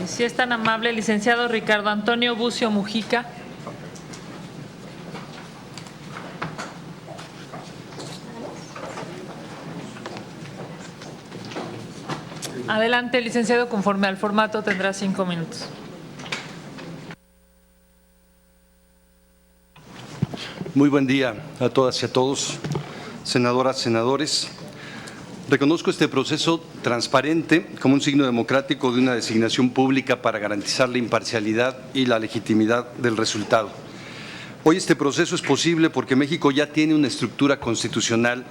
Si es tan amable, licenciado Ricardo Antonio Bucio Mujica. Adelante, licenciado, conforme al formato tendrá 5 minutos. Muy buen día a todas y a todos, senadoras, senadores. Reconozco este proceso transparente como un signo democrático de una designación pública para garantizar la imparcialidad y la legitimidad del resultado. Hoy este proceso es posible porque México ya tiene una estructura constitucional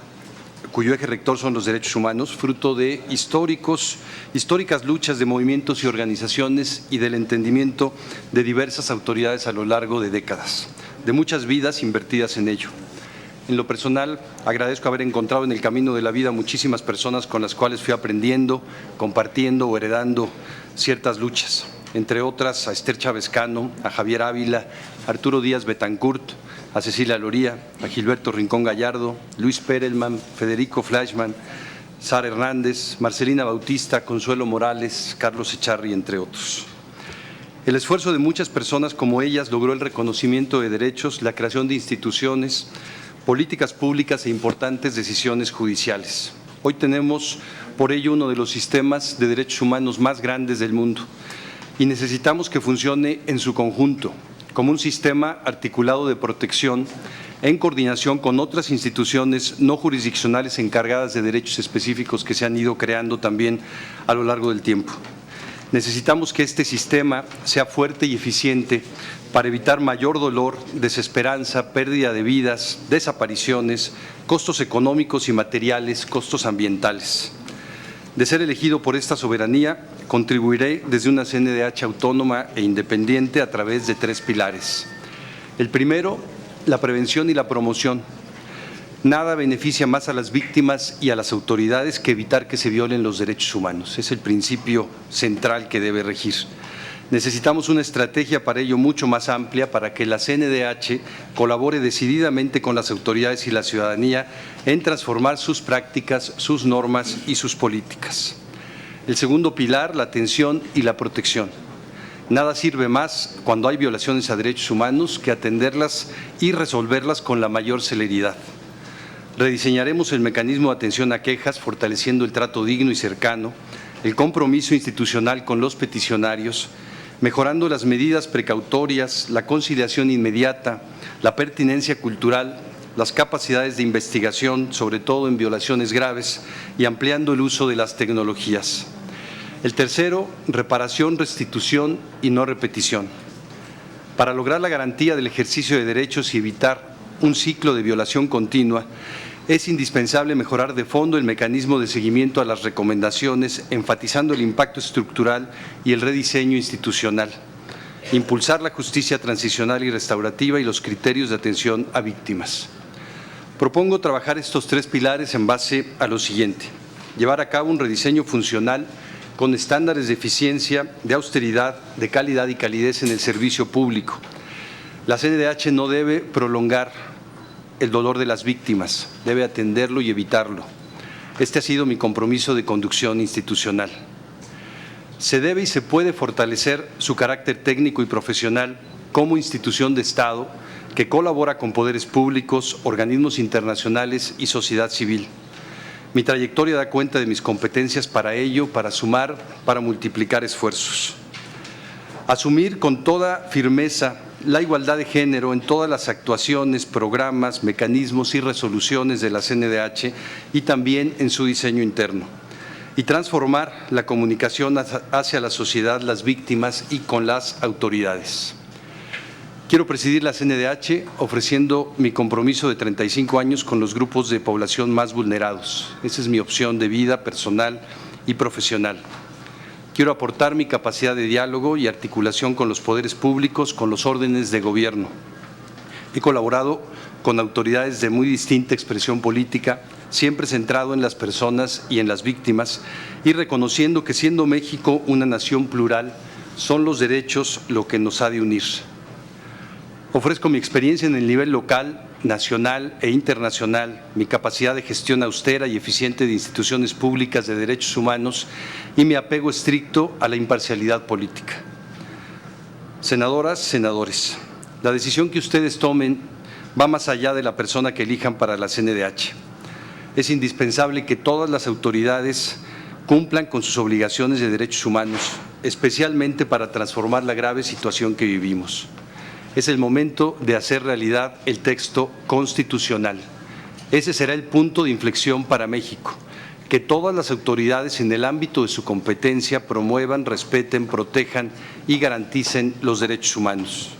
cuyo eje rector son los derechos humanos, fruto de históricas luchas de movimientos y organizaciones y del entendimiento de diversas autoridades a lo largo de décadas, de muchas vidas invertidas en ello. En lo personal, agradezco haber encontrado en el camino de la vida muchísimas personas con las cuales fui aprendiendo, compartiendo o heredando ciertas luchas, entre otras a Esther Chávez Cano, a Javier Ávila, Arturo Díaz Betancourt, a Cecilia Loría, a Gilberto Rincón Gallardo, Luis Perelman, Federico Fleischmann, Sara Hernández, Marcelina Bautista, Consuelo Morales, Carlos Echarri, entre otros. El esfuerzo de muchas personas como ellas logró el reconocimiento de derechos, la creación de instituciones, políticas públicas e importantes decisiones judiciales. Hoy tenemos por ello uno de los sistemas de derechos humanos más grandes del mundo y necesitamos que funcione en su conjunto, como un sistema articulado de protección en coordinación con otras instituciones no jurisdiccionales encargadas de derechos específicos que se han ido creando también a lo largo del tiempo. Necesitamos que este sistema sea fuerte y eficiente para evitar mayor dolor, desesperanza, pérdida de vidas, desapariciones, costos económicos y materiales, costos ambientales. De ser elegido por esta soberanía, contribuiré desde una CNDH autónoma e independiente a través de 3 pilares. El primero, la prevención y la promoción. Nada beneficia más a las víctimas y a las autoridades que evitar que se violen los derechos humanos. Es el principio central que debe regir. Necesitamos una estrategia para ello mucho más amplia para que la CNDH colabore decididamente con las autoridades y la ciudadanía en transformar sus prácticas, sus normas y sus políticas. El segundo pilar, la atención y la protección. Nada sirve más cuando hay violaciones a derechos humanos que atenderlas y resolverlas con la mayor celeridad. Rediseñaremos el mecanismo de atención a quejas, fortaleciendo el trato digno y cercano, el compromiso institucional con los peticionarios, mejorando las medidas precautorias, la conciliación inmediata, la pertinencia cultural, las capacidades de investigación, sobre todo en violaciones graves, y ampliando el uso de las tecnologías. El tercero, reparación, restitución y no repetición. Para lograr la garantía del ejercicio de derechos y evitar un ciclo de violación continua, es indispensable mejorar de fondo el mecanismo de seguimiento a las recomendaciones, enfatizando el impacto estructural y el rediseño institucional. Impulsar la justicia transicional y restaurativa y los criterios de atención a víctimas. Propongo trabajar estos 3 pilares en base a lo siguiente: llevar a cabo un rediseño funcional con estándares de eficiencia, de austeridad, de calidad y calidez en el servicio público. La CNDH no debe prolongar el dolor de las víctimas, debe atenderlo y evitarlo. Este ha sido mi compromiso de conducción institucional. Se debe y se puede fortalecer su carácter técnico y profesional como institución de Estado que colabora con poderes públicos, organismos internacionales y sociedad civil. Mi trayectoria da cuenta de mis competencias para ello, para sumar, para multiplicar esfuerzos. Asumir con toda firmeza la igualdad de género en todas las actuaciones, programas, mecanismos y resoluciones de la CNDH y también en su diseño interno. Y transformar la comunicación hacia la sociedad, las víctimas y con las autoridades. Quiero presidir la CNDH ofreciendo mi compromiso de 35 años con los grupos de población más vulnerados. Esa es mi opción de vida personal y profesional. Quiero aportar mi capacidad de diálogo y articulación con los poderes públicos, con los órdenes de gobierno. He colaborado con autoridades de muy distinta expresión política, siempre centrado en las personas y en las víctimas, y reconociendo que siendo México una nación plural, son los derechos lo que nos ha de unir. Ofrezco mi experiencia en el nivel local, nacional e internacional, mi capacidad de gestión austera y eficiente de instituciones públicas de derechos humanos y mi apego estricto a la imparcialidad política. Senadoras, senadores, la decisión que ustedes tomen va más allá de la persona que elijan para la CNDH. Es indispensable que todas las autoridades cumplan con sus obligaciones de derechos humanos, especialmente para transformar la grave situación que vivimos. Es el momento de hacer realidad el texto constitucional. Ese será el punto de inflexión para México, que todas las autoridades en el ámbito de su competencia promuevan, respeten, protejan y garanticen los derechos humanos.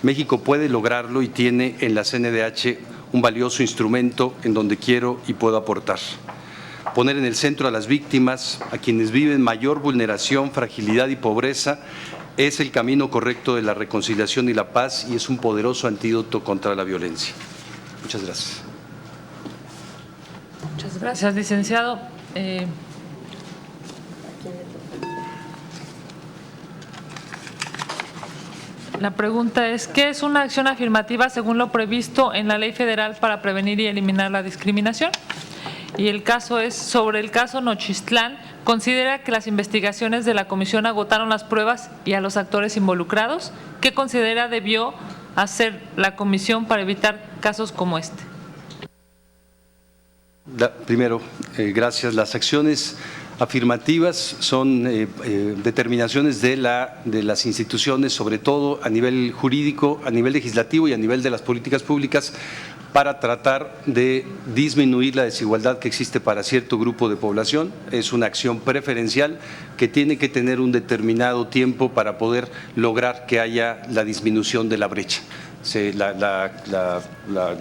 México puede lograrlo y tiene en la CNDH un valioso instrumento en donde quiero y puedo aportar. Poner en el centro a las víctimas, a quienes viven mayor vulneración, fragilidad y pobreza, es el camino correcto de la reconciliación y la paz y es un poderoso antídoto contra la violencia. Muchas gracias. Muchas gracias, licenciado. La pregunta es, ¿qué es una acción afirmativa según lo previsto en la Ley Federal para prevenir y eliminar la discriminación? Y el caso es, sobre el caso Nochistlán, ¿considera que las investigaciones de la comisión agotaron las pruebas y a los actores involucrados? ¿Qué considera debió hacer la comisión para evitar casos como este? Primero, gracias. Las acciones afirmativas son determinaciones de las instituciones, sobre todo a nivel jurídico, a nivel legislativo y a nivel de las políticas públicas, para tratar de disminuir la desigualdad que existe para cierto grupo de población. Es una acción preferencial que tiene que tener un determinado tiempo para poder lograr que haya la disminución de la brecha.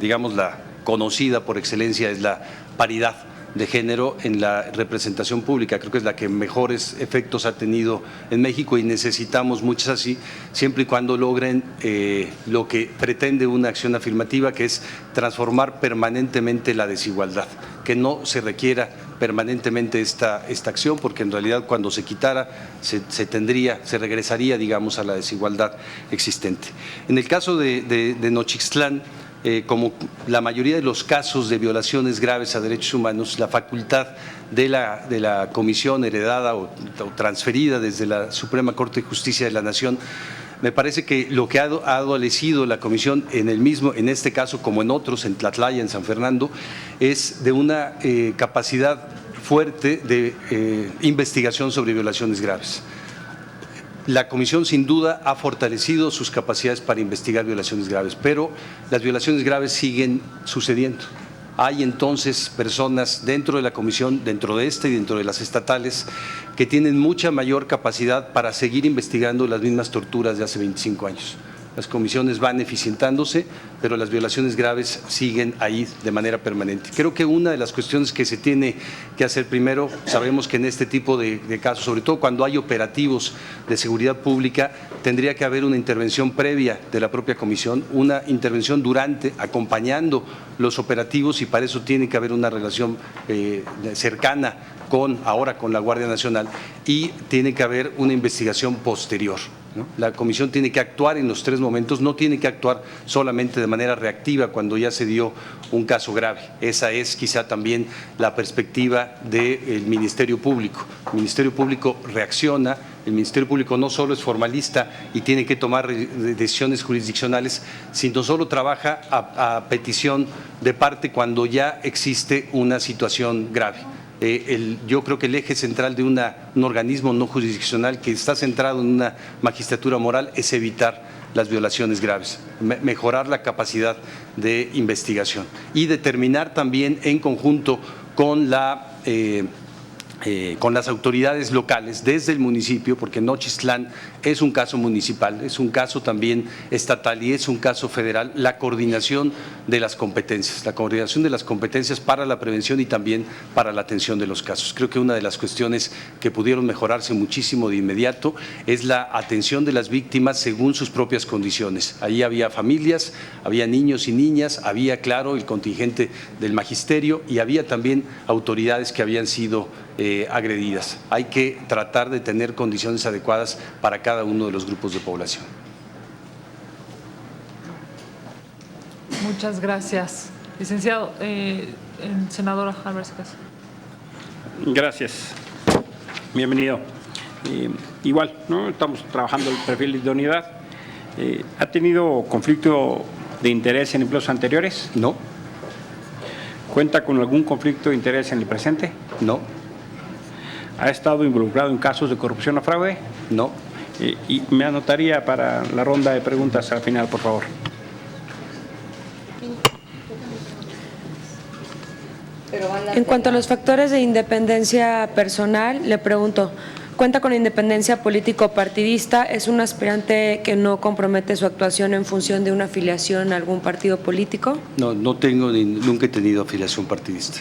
Digamos, la conocida por excelencia es la paridad de género en la representación pública. Creo que es la que mejores efectos ha tenido en México y necesitamos muchas así, siempre y cuando logren lo que pretende una acción afirmativa, que es transformar permanentemente la desigualdad, que no se requiera permanentemente esta acción, porque en realidad cuando se quitara se regresaría, digamos, a la desigualdad existente. En el caso de Nochistlán, como la mayoría de los casos de violaciones graves a derechos humanos, la facultad de la comisión heredada o transferida desde la Suprema Corte de Justicia de la Nación, me parece que lo que ha adolecido la comisión en este caso como en otros, en Tlatlaya, en San Fernando, es de una capacidad fuerte de investigación sobre violaciones graves. La comisión sin duda ha fortalecido sus capacidades para investigar violaciones graves, pero las violaciones graves siguen sucediendo. Hay entonces personas dentro de la comisión, dentro de esta y dentro de las estatales, que tienen mucha mayor capacidad para seguir investigando las mismas torturas de hace 25 años. Las comisiones van eficientándose, pero las violaciones graves siguen ahí de manera permanente. Creo que una de las cuestiones que se tiene que hacer primero, sabemos que en este tipo de casos, sobre todo cuando hay operativos de seguridad pública, tendría que haber una intervención previa de la propia comisión, una intervención durante, acompañando los operativos, y para eso tiene que haber una relación cercana ahora con la Guardia Nacional, y tiene que haber una investigación posterior, ¿no? La comisión tiene que actuar en los tres momentos, no tiene que actuar solamente de manera reactiva cuando ya se dio un caso grave. Esa es quizá también la perspectiva del Ministerio Público. El Ministerio Público reacciona, el Ministerio Público no solo es formalista y tiene que tomar decisiones jurisdiccionales, sino solo trabaja a petición de parte cuando ya existe una situación grave. Yo creo que el eje central de un organismo no jurisdiccional que está centrado en una magistratura moral es evitar las violaciones graves, mejorar la capacidad de investigación y determinar también en conjunto con con las autoridades locales desde el municipio, porque Nochistlán es un caso municipal, es un caso también estatal y es un caso federal, la coordinación de las competencias para la prevención y también para la atención de los casos. Creo que una de las cuestiones que pudieron mejorarse muchísimo de inmediato es la atención de las víctimas según sus propias condiciones. Ahí había familias, había niños y niñas, había, claro, el contingente del magisterio y había también autoridades que habían sido agredidas. Hay que tratar de tener condiciones adecuadas para cada uno de los grupos de población. Muchas gracias. Licenciado, senadora Álvarez Casa. Gracias. Bienvenido. Igual, ¿no? Estamos trabajando el perfil de idoneidad. ¿Ha tenido conflicto de interés en empleos anteriores? No, ¿Cuenta con algún conflicto de interés en el presente? no, ¿Ha estado involucrado en casos de corrupción o fraude? no. Y me anotaría para la ronda de preguntas al final, por favor. En cuanto a los factores de independencia personal, le pregunto, ¿cuenta con independencia político-partidista? ¿Es un aspirante que no compromete su actuación en función de una afiliación a algún partido político? No, no tengo nunca he tenido afiliación partidista.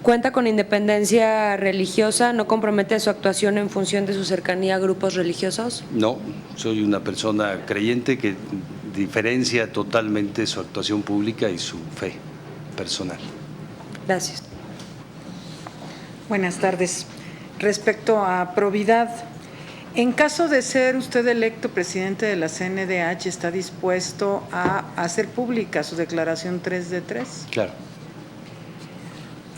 ¿Cuenta con independencia religiosa? ¿No compromete su actuación en función de su cercanía a grupos religiosos? No, soy una persona creyente que diferencia totalmente su actuación pública y su fe personal. Gracias. Buenas tardes. Respecto a probidad, en caso de ser usted electo presidente de la CNDH, ¿está dispuesto a hacer pública su declaración 3 de 3? Claro,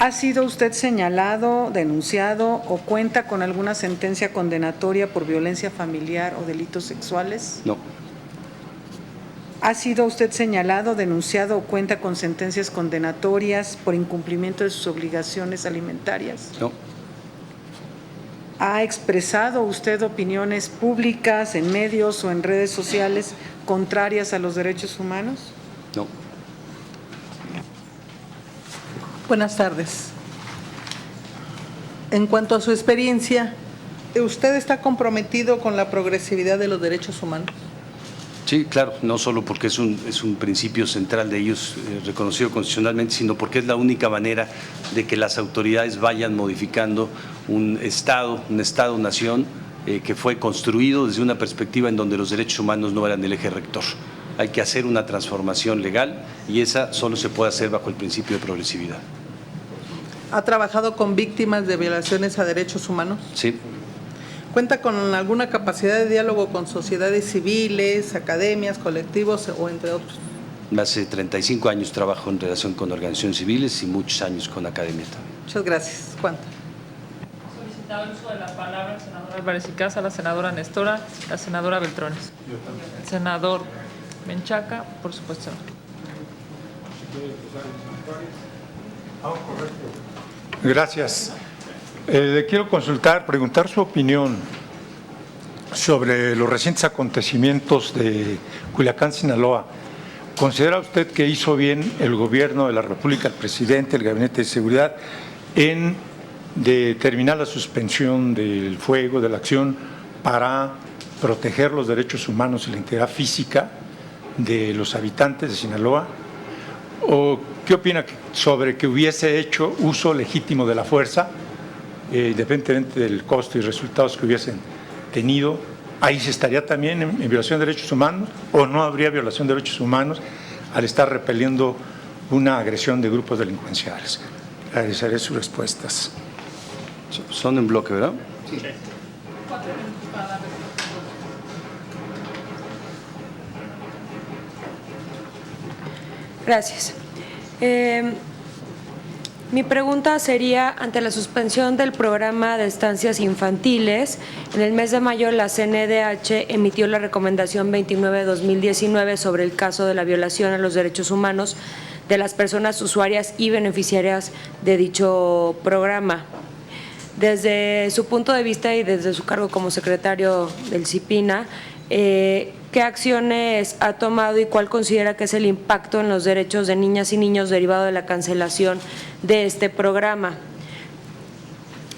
¿Ha sido usted señalado, denunciado o cuenta con alguna sentencia condenatoria por violencia familiar o delitos sexuales? no, ¿Ha sido usted señalado, denunciado o cuenta con sentencias condenatorias por incumplimiento de sus obligaciones alimentarias? no, ¿Ha expresado usted opiniones públicas en medios o en redes sociales contrarias a los derechos humanos? no. Buenas tardes. En cuanto a su experiencia, ¿usted está comprometido con la progresividad de los derechos humanos? Sí, claro, no solo porque es un principio central de ellos reconocido constitucionalmente, sino porque es la única manera de que las autoridades vayan modificando un Estado-nación que fue construido desde una perspectiva en donde los derechos humanos no eran el eje rector. Hay que hacer una transformación legal y esa solo se puede hacer bajo el principio de progresividad. ¿Ha trabajado con víctimas de violaciones a derechos humanos? Sí, ¿Cuenta con alguna capacidad de diálogo con sociedades civiles, academias, colectivos o entre otros? hace 35 años trabajo en relación con organizaciones civiles y muchos años con academia también. Muchas gracias. ¿Cuánto? Solicitado el uso de la palabra el senador Álvarez y Casa, la senadora Nestora, la senadora Beltrones. El senador Menchaca, por supuesto. Gracias. Le quiero preguntar su opinión sobre los recientes acontecimientos de Culiacán, Sinaloa. ¿Considera usted que hizo bien el gobierno de la República, el presidente, el Gabinete de Seguridad, en determinar la suspensión del fuego, de la acción, para proteger los derechos humanos y la integridad física de los habitantes de Sinaloa? ¿O qué opina sobre que hubiese hecho uso legítimo de la fuerza, independientemente del costo y resultados que hubiesen tenido? ¿Ahí se estaría también en violación de derechos humanos o no habría violación de derechos humanos al estar repeliendo una agresión de grupos delincuenciales? Agradeceré sus respuestas. Son en bloque, ¿verdad? Sí. Gracias. Mi pregunta sería, ante la suspensión del programa de estancias infantiles, en el mes de mayo la CNDH emitió la recomendación 29/2019 sobre el caso de la violación a los derechos humanos de las personas usuarias y beneficiarias de dicho programa. Desde su punto de vista y desde su cargo como secretario del CIPINA, ¿qué acciones ha tomado y cuál considera que es el impacto en los derechos de niñas y niños derivado de la cancelación de este programa?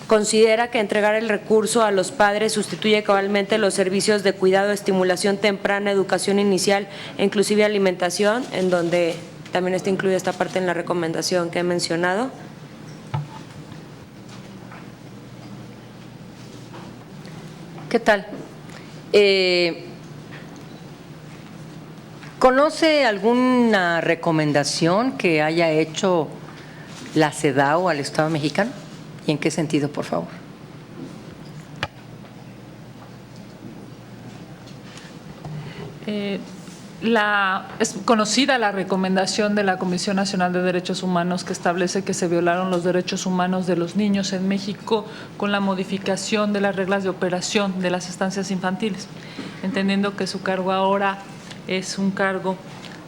¿Considera que entregar el recurso a los padres sustituye cabalmente los servicios de cuidado, estimulación temprana, educación inicial e inclusive alimentación, en donde también está incluida esta parte en la recomendación que he mencionado? ¿Qué tal? ¿Conoce alguna recomendación que haya hecho la CEDAW al Estado mexicano? ¿Y en qué sentido, por favor? Es conocida la recomendación de la Comisión Nacional de Derechos Humanos que establece que se violaron los derechos humanos de los niños en México con la modificación de las reglas de operación de las estancias infantiles, entendiendo que su cargo ahora es un cargo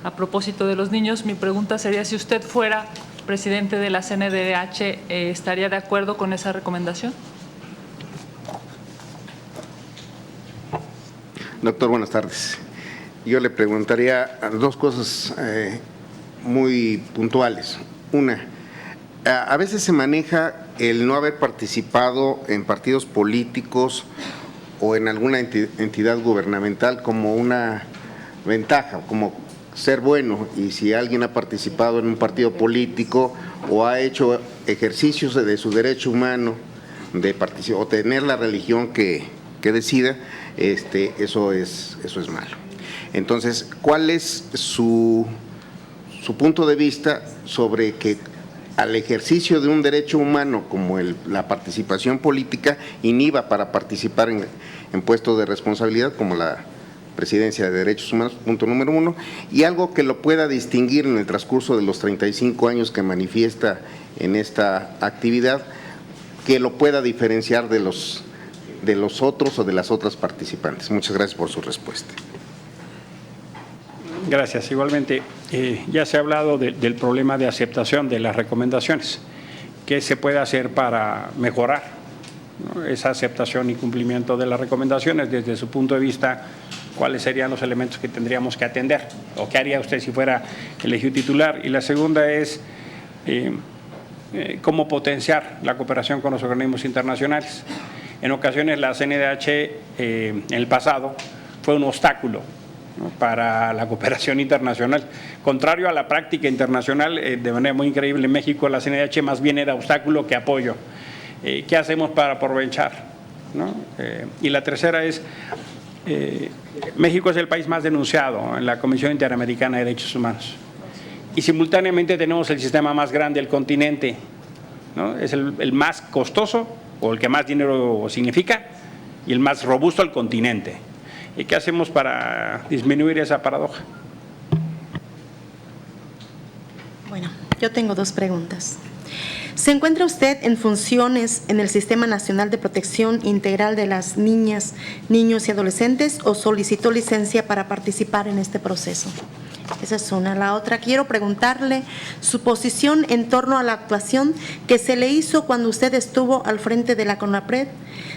a propósito de los niños. Mi pregunta sería, si usted fuera presidente de la CNDH, ¿estaría de acuerdo con esa recomendación? Doctor, buenas tardes. Yo le preguntaría dos cosas muy puntuales. Una, a veces se maneja el no haber participado en partidos políticos o en alguna entidad gubernamental como una ventaja, como ser bueno, y si alguien ha participado en un partido político o ha hecho ejercicios de su derecho humano de participar o tener la religión que decida, eso es malo. Entonces, ¿cuál es su punto de vista sobre que al ejercicio de un derecho humano como la participación política inhiba para participar en puestos de responsabilidad como la Presidencia de Derechos Humanos, punto número uno, y algo que lo pueda distinguir en el transcurso de los 35 años que manifiesta en esta actividad, que lo pueda diferenciar de los otros o de las otras participantes? Muchas gracias por su respuesta. Gracias. Igualmente, ya se ha hablado del problema de aceptación de las recomendaciones. ¿Qué se puede hacer para mejorar, ¿no?, esa aceptación y cumplimiento de las recomendaciones? Desde su punto de vista, ¿cuáles serían los elementos que tendríamos que atender? ¿O qué haría usted si fuera elegido titular? Y la segunda es cómo potenciar la cooperación con los organismos internacionales. En ocasiones la CNDH en el pasado fue un obstáculo, ¿no?, para la cooperación internacional. Contrario a la práctica internacional, de manera muy increíble en México, la CNDH más bien era obstáculo que apoyo. ¿Qué hacemos para aprovechar, ¿no? Y la tercera es, México es el país más denunciado en la Comisión Interamericana de Derechos Humanos y simultáneamente tenemos el sistema más grande del continente, ¿no? Es el más costoso o el que más dinero significa y el más robusto al continente. ¿Y qué hacemos para disminuir esa paradoja? Bueno, yo tengo dos preguntas. ¿Se encuentra usted en funciones en el Sistema Nacional de Protección Integral de las Niñas, Niños y Adolescentes o solicitó licencia para participar en este proceso? Esa es una. La otra, quiero preguntarle su posición en torno a la actuación que se le hizo cuando usted estuvo al frente de la CONAPRED.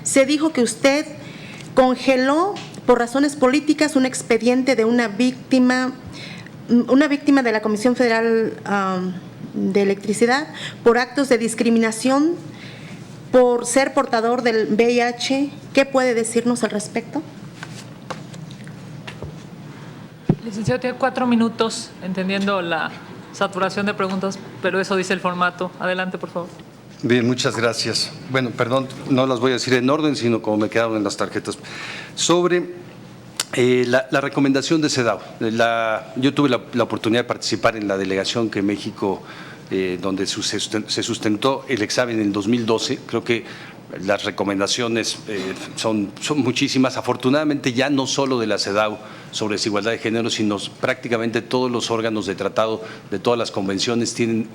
Se dijo que usted congeló por razones políticas un expediente de una víctima de la Comisión Federal de Electricidad por actos de discriminación por ser portador del VIH. ¿Qué puede decirnos al respecto? Licenciado, tiene 4 minutos, entendiendo la saturación de preguntas, pero eso dice el formato. Adelante, por favor. Bien, muchas gracias. Bueno, perdón, no las voy a decir en orden, sino como me quedaron en las tarjetas. Sobre la recomendación de CEDAW, yo tuve la oportunidad de participar en la delegación que México, donde se sustentó el examen en el 2012. Creo que las recomendaciones son muchísimas. Afortunadamente, ya no solo de la CEDAW sobre desigualdad de género, sino prácticamente todos los órganos de tratado de todas las convenciones tienen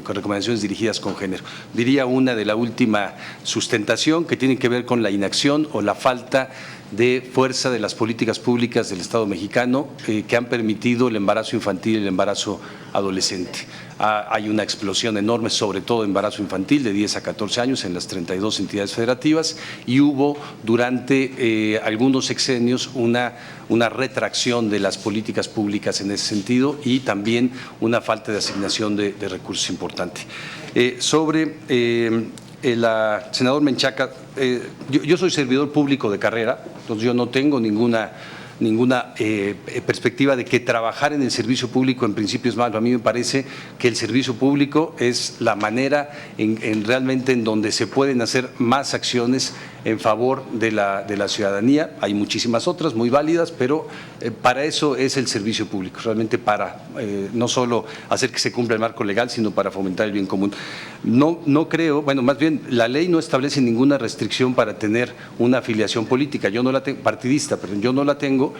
recomendaciones dirigidas con género. Diría una de la última sustentación que tiene que ver con la inacción o la falta de fuerza de las políticas públicas del Estado mexicano que han permitido el embarazo infantil y el embarazo adolescente. Hay una explosión enorme, sobre todo embarazo infantil de 10 a 14 años en las 32 entidades federativas, y hubo durante algunos sexenios una retracción de las políticas públicas en ese sentido y también una falta de asignación de recursos importante. Sobre la senador Menchaca, yo soy servidor público de carrera, entonces yo no tengo ninguna perspectiva de que trabajar en el servicio público en principio es malo. A mí me parece que el servicio público es la manera realmente en donde se pueden hacer más acciones en favor de la ciudadanía. Hay muchísimas otras muy válidas, pero para eso es el servicio público, realmente para no solo hacer que se cumpla el marco legal, sino para fomentar el bien común. No creo, bueno, más bien la ley no establece ninguna restricción para tener una afiliación política, yo no la tengo, partidista, perdón, yo no la tengo,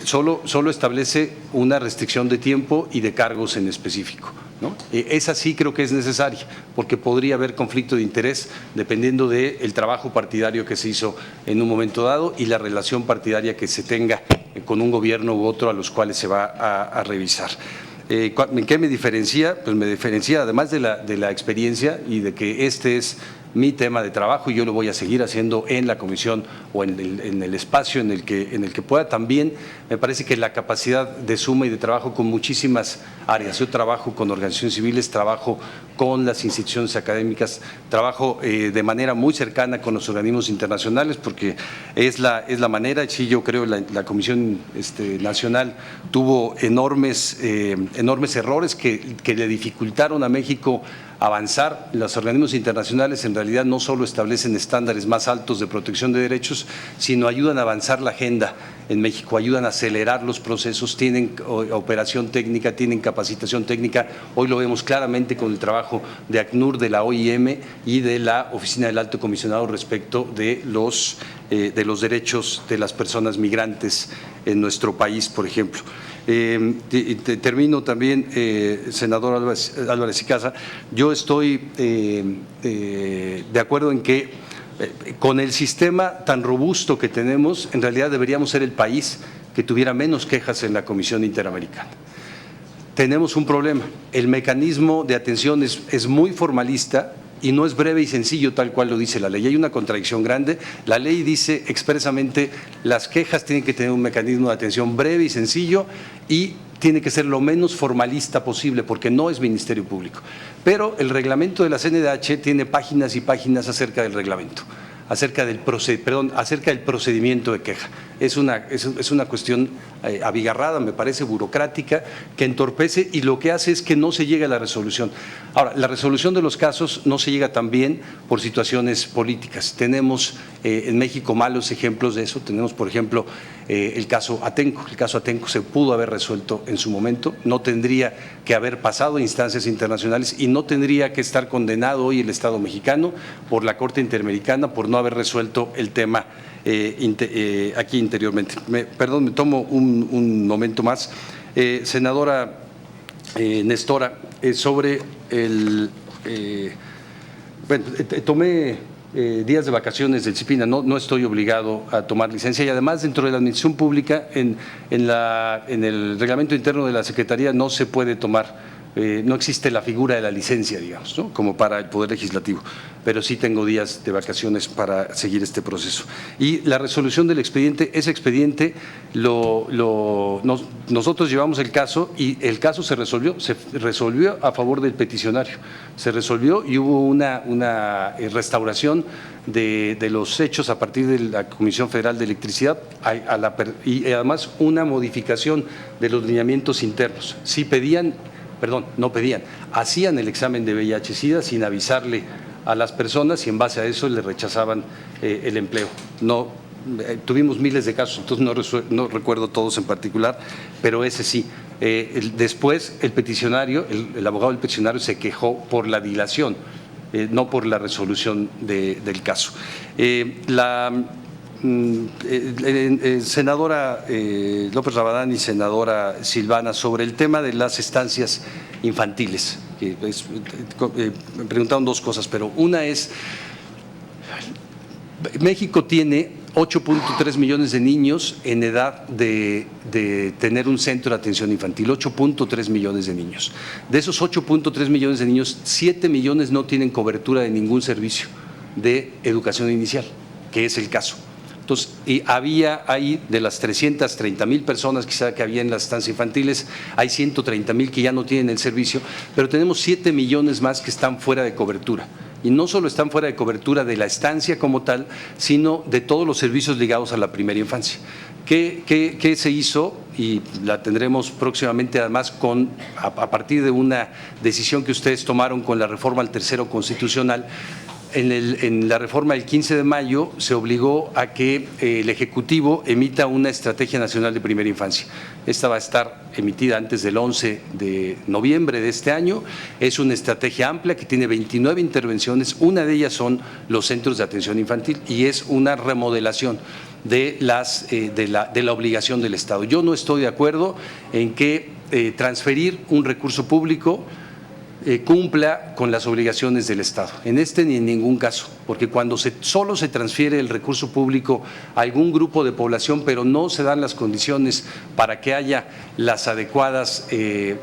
solo establece una restricción de tiempo y de cargos en específico, ¿no? Esa sí creo que es necesaria, porque podría haber conflicto de interés dependiendo del trabajo partidario que se hizo en un momento dado y la relación partidaria que se tenga con un gobierno u otro a los cuales se va a revisar. ¿En qué me diferencia? Pues me diferencia, además de la experiencia y de que este es mi tema de trabajo y yo lo voy a seguir haciendo en la comisión o en el espacio en el que pueda. También me parece que la capacidad de suma y de trabajo con muchísimas áreas. Yo trabajo con organizaciones civiles, trabajo con las instituciones académicas, trabajo de manera muy cercana con los organismos internacionales porque es la manera. Sí, yo creo la Comisión Nacional tuvo enormes errores que le dificultaron a México avanzar. Los organismos internacionales en realidad no solo establecen estándares más altos de protección de derechos, sino ayudan a avanzar la agenda en México, ayudan a acelerar los procesos, tienen operación técnica, tienen capacitación técnica. Hoy lo vemos claramente con el trabajo de ACNUR, de la OIM y de la Oficina del Alto Comisionado respecto de los derechos de las personas migrantes en nuestro país, por ejemplo. Termino también, senador Álvarez y Casa, yo estoy de acuerdo en que con el sistema tan robusto que tenemos, en realidad deberíamos ser el país que tuviera menos quejas en la Comisión Interamericana. Tenemos un problema, el mecanismo de atención es muy formalista y no es breve y sencillo tal cual lo dice la ley. Hay una contradicción grande. La ley dice expresamente las quejas tienen que tener un mecanismo de atención breve y sencillo y tiene que ser lo menos formalista posible porque no es Ministerio Público. Pero el reglamento de la CNDH tiene páginas y páginas acerca del reglamento, acerca del procedimiento de queja. Es una cuestión abigarrada, me parece, burocrática, que entorpece y lo que hace es que no se llegue a la resolución. Ahora, la resolución de los casos no se llega también por situaciones políticas. Tenemos en México malos ejemplos de eso. Tenemos, por ejemplo, el caso Atenco. El caso Atenco se pudo haber resuelto en su momento, no tendría que haber pasado a instancias internacionales y no tendría que estar condenado hoy el Estado mexicano por la Corte Interamericana por no haber resuelto el tema aquí interiormente. Perdón, me tomo un momento más. Senadora Nestora, sobre tomé días de vacaciones del CIPINA, no estoy obligado a tomar licencia y además dentro de la administración pública, en el reglamento interno de la Secretaría no se puede tomar. No existe la figura de la licencia, digamos, ¿no? Como para el Poder Legislativo, pero sí tengo días de vacaciones para seguir este proceso. Y la resolución del expediente, ese expediente nosotros llevamos el caso y el caso se resolvió a favor del peticionario, se resolvió y hubo una restauración de los hechos a partir de la Comisión Federal de Electricidad y además una modificación de los lineamientos internos. Sí hacían el examen de VIH-Sida sin avisarle a las personas y en base a eso le rechazaban el empleo. Tuvimos miles de casos, entonces no recuerdo todos en particular, pero ese sí. Después el peticionario, el abogado del peticionario se quejó por la dilación, no por la resolución del caso. Senadora López Rabadán y senadora Silvana, sobre el tema de las estancias infantiles, me preguntaron dos cosas, pero una es, México tiene 8.3 millones de niños en edad de tener un centro de atención infantil, 8.3 millones de niños. De esos 8.3 millones de niños, 7 millones no tienen cobertura de ningún servicio de educación inicial, que es el caso. Entonces, y había ahí, de las 330,000 personas quizá que había en las estancias infantiles, hay 130,000 que ya no tienen el servicio, pero tenemos 7 millones más que están fuera de cobertura. Y no solo están fuera de cobertura de la estancia como tal, sino de todos los servicios ligados a la primera infancia. ¿Qué se hizo? Y la tendremos próximamente además a partir de una decisión que ustedes tomaron con la reforma al tercero constitucional. en la reforma del 15 de mayo se obligó a que el Ejecutivo emita una Estrategia Nacional de Primera Infancia. Esta va a estar emitida antes del 11 de noviembre de este año. Es una estrategia amplia que tiene 29 intervenciones, una de ellas son los centros de atención infantil y es una remodelación de la obligación del Estado. Yo no estoy de acuerdo en que transferir un recurso público cumpla con las obligaciones del Estado, en este ni en ningún caso, porque cuando solo se transfiere el recurso público a algún grupo de población, pero no se dan las condiciones para que haya las adecuadas,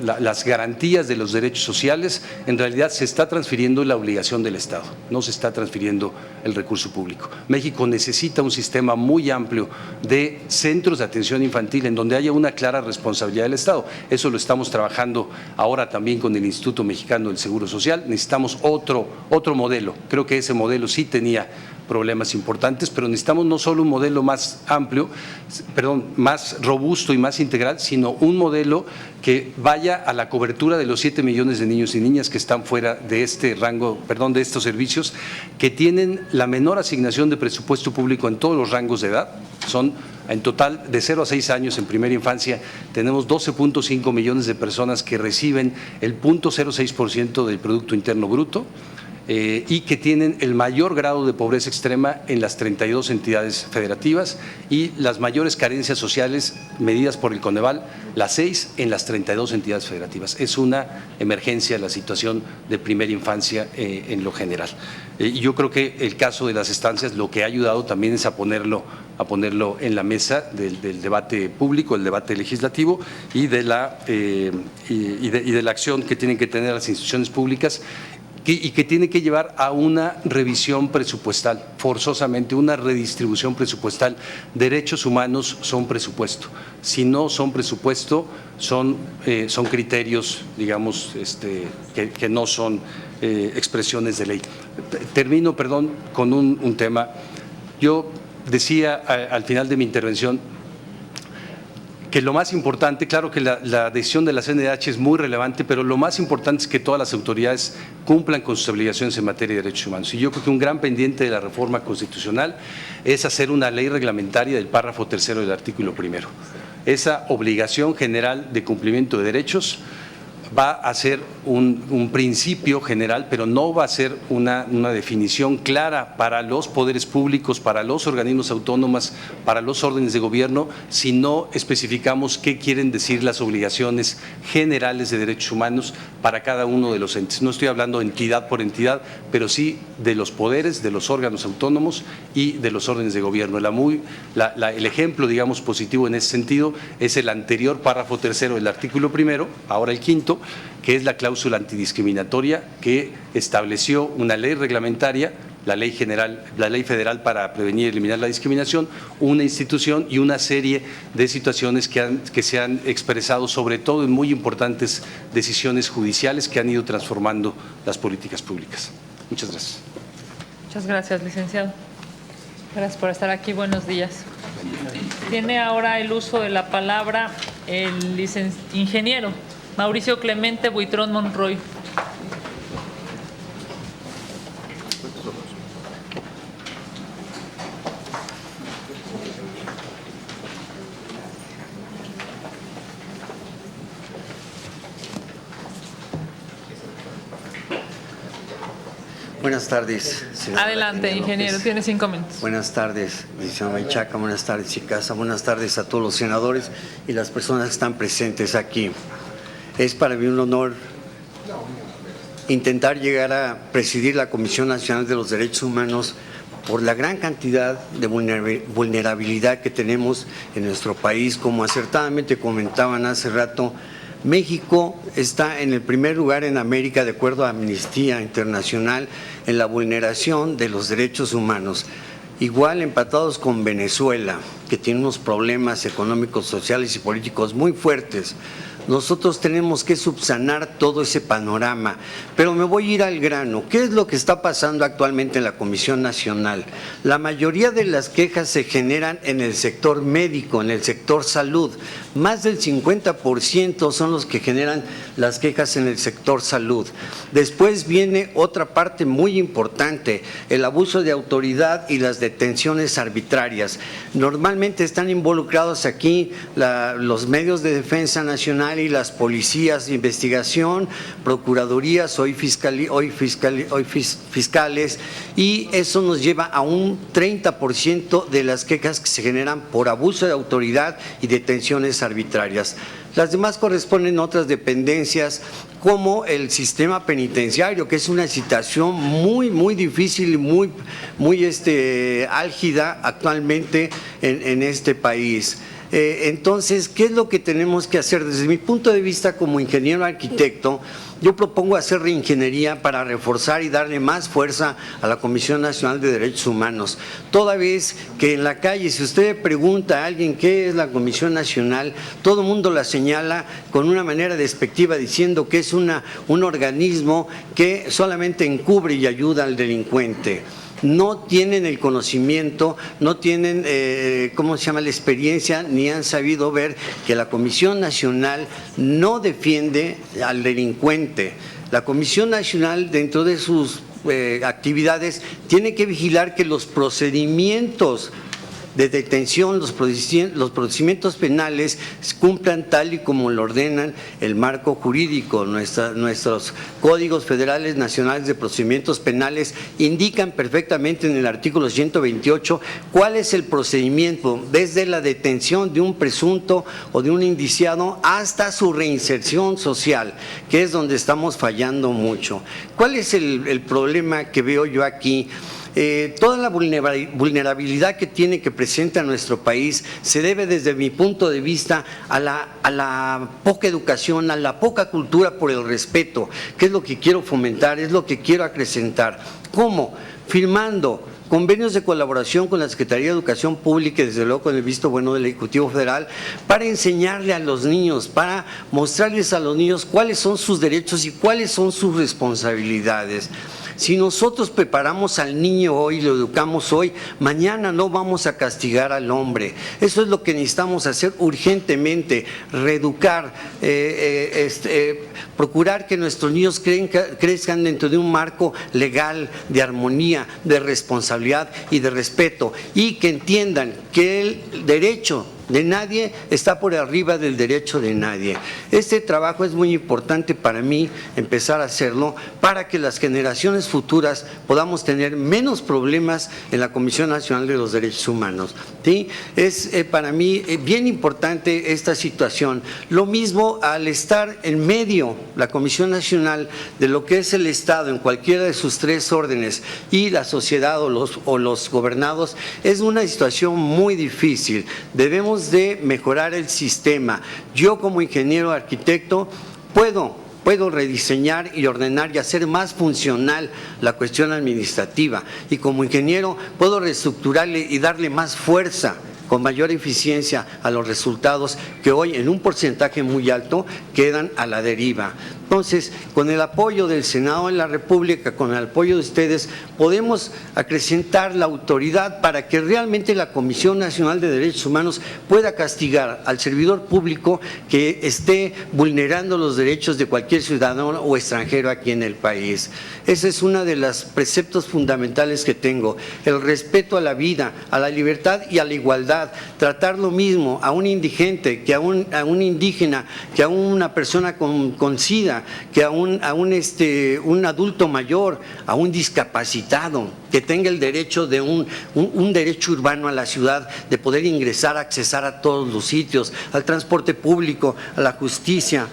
las garantías de los derechos sociales, en realidad se está transfiriendo la obligación del Estado, no se está transfiriendo el recurso público. México necesita un sistema muy amplio de centros de atención infantil en donde haya una clara responsabilidad del Estado. Eso lo estamos trabajando ahora también con el Instituto Mexicano del Seguro Social. Necesitamos otro modelo. Creo que ese modelo sí tenía problemas importantes, pero necesitamos no solo un modelo más amplio, más robusto y más integral, sino un modelo que vaya a la cobertura de los 7 millones de niños y niñas que están fuera de este rango, de estos servicios, que tienen la menor asignación de presupuesto público en todos los rangos de edad. Son en total de 0 a 6 años en primera infancia, tenemos 12.5 millones de personas que reciben el 0.06% del Producto Interno Bruto. Y que tienen el mayor grado de pobreza extrema en las 32 entidades federativas y las mayores carencias sociales medidas por el Coneval, las 6 en las 32 entidades federativas. Es una emergencia la situación de primera infancia en lo general. Y yo creo que el caso de las estancias lo que ha ayudado también es a ponerlo en la mesa del debate público, el debate legislativo y de la acción que tienen que tener las instituciones públicas y que tiene que llevar a una revisión presupuestal, forzosamente, una redistribución presupuestal. Derechos humanos son presupuesto. Si no son presupuesto, son criterios, digamos, que no son expresiones de ley. Termino, con un tema. Yo decía al final de mi intervención que lo más importante, claro que la decisión de la CNDH es muy relevante, pero lo más importante es que todas las autoridades cumplan con sus obligaciones en materia de derechos humanos. Y yo creo que un gran pendiente de la reforma constitucional es hacer una ley reglamentaria del párrafo 3º del artículo 1º. Esa obligación general de cumplimiento de derechos va a ser un principio general, pero no va a ser una definición clara para los poderes públicos, para los organismos autónomos, para los órdenes de gobierno, si no especificamos qué quieren decir las obligaciones generales de derechos humanos para cada uno de los entes. No estoy hablando entidad por entidad, pero sí de los poderes, de los órganos autónomos y de los órdenes de gobierno. El ejemplo, digamos, positivo en ese sentido es el anterior párrafo 3º del artículo 1º, ahora el 5º, que es la cláusula antidiscriminatoria que estableció una ley reglamentaria, la ley federal para prevenir y eliminar la discriminación, una institución y una serie de situaciones que se han expresado, sobre todo en muy importantes decisiones judiciales que han ido transformando las políticas públicas. Muchas gracias. Muchas gracias, licenciado. Gracias por estar aquí. Buenos días. Tiene ahora el uso de la palabra el ingeniero Mauricio Clemente Buitrón Monroy. Buenas tardes. Adelante, ingeniero, tiene 5 minutos. Buenas tardes, licenciado Menchaca, buenas tardes, Chicasa, buenas tardes a todos los senadores y las personas que están presentes aquí. Es para mí un honor intentar llegar a presidir la Comisión Nacional de los Derechos Humanos por la gran cantidad de vulnerabilidad que tenemos en nuestro país. Como acertadamente comentaban hace rato, México está en el primer lugar en América, de acuerdo a Amnistía Internacional, en la vulneración de los derechos humanos. Igual empatados con Venezuela, que tiene unos problemas económicos, sociales y políticos muy fuertes. Nosotros tenemos que subsanar todo ese panorama, pero me voy a ir al grano. ¿Qué es lo que está pasando actualmente en la Comisión Nacional? La mayoría de las quejas se generan en el sector médico, en el sector salud, más del 50% son los que generan las quejas en el sector salud. Después viene otra parte muy importante, el abuso de autoridad y las detenciones arbitrarias. Normalmente están involucrados aquí los medios de defensa nacional y las policías de investigación, procuradurías, hoy fiscales, y eso nos lleva a un 30% de las quejas que se generan por abuso de autoridad y detenciones arbitrarias. Las demás corresponden a otras dependencias como el sistema penitenciario, que es una situación muy difícil y muy álgida actualmente en este país. Entonces, ¿qué es lo que tenemos que hacer? Desde mi punto de vista como ingeniero arquitecto, yo propongo hacer reingeniería para reforzar y darle más fuerza a la Comisión Nacional de Derechos Humanos. Toda vez que en la calle, si usted pregunta a alguien qué es la Comisión Nacional, todo el mundo la señala con una manera despectiva diciendo que es un organismo que solamente encubre y ayuda al delincuente. No tienen el conocimiento, no tienen, la experiencia, ni han sabido ver que la Comisión Nacional no defiende al delincuente. La Comisión Nacional, dentro de sus actividades, tiene que vigilar que los procedimientos de detención, los procedimientos penales cumplan tal y como lo ordenan el marco jurídico. Nuestros códigos federales nacionales de procedimientos penales indican perfectamente en el artículo 128 cuál es el procedimiento desde la detención de un presunto o de un indiciado hasta su reinserción social, que es donde estamos fallando mucho. ¿Cuál es el problema que veo yo aquí? Toda la vulnerabilidad que presenta nuestro país se debe, desde mi punto de vista, a la poca educación, a la poca cultura por el respeto, que es lo que quiero fomentar, es lo que quiero acrecentar. ¿Cómo? Firmando convenios de colaboración con la Secretaría de Educación Pública y desde luego con el visto bueno del Ejecutivo Federal para enseñarle a los niños, para mostrarles a los niños cuáles son sus derechos y cuáles son sus responsabilidades. Si nosotros preparamos al niño hoy, lo educamos hoy, mañana no vamos a castigar al hombre. Eso es lo que necesitamos hacer urgentemente, reeducar, procurar que nuestros niños crezcan dentro de un marco legal, de armonía, de responsabilidad y de respeto, y que entiendan que el derecho de nadie está por arriba del derecho de nadie. Este trabajo es muy importante para mí, empezar a hacerlo, para que las generaciones futuras podamos tener menos problemas en la Comisión Nacional de los Derechos Humanos. ¿Sí? Es para mí bien importante esta situación. Lo mismo al estar en medio, la Comisión Nacional, de lo que es el Estado en cualquiera de sus tres órdenes y la sociedad o los gobernados, es una situación muy difícil. Debemos de mejorar el sistema. Yo, como ingeniero arquitecto, puedo rediseñar y ordenar y hacer más funcional la cuestión administrativa, y como ingeniero puedo reestructurarle y darle más fuerza con mayor eficiencia a los resultados que hoy en un porcentaje muy alto quedan a la deriva. Entonces, con el apoyo del Senado de la República, con el apoyo de ustedes, podemos acrecentar la autoridad para que realmente la Comisión Nacional de Derechos Humanos pueda castigar al servidor público que esté vulnerando los derechos de cualquier ciudadano o extranjero aquí en el país. Ese es uno de los preceptos fundamentales que tengo, el respeto a la vida, a la libertad y a la igualdad. Tratar lo mismo a un indigente, que a un indígena, que a una persona con SIDA, que a un adulto mayor, a un discapacitado, que tenga el derecho de un derecho urbano a la ciudad, de poder ingresar, accesar a todos los sitios, al transporte público, a la justicia.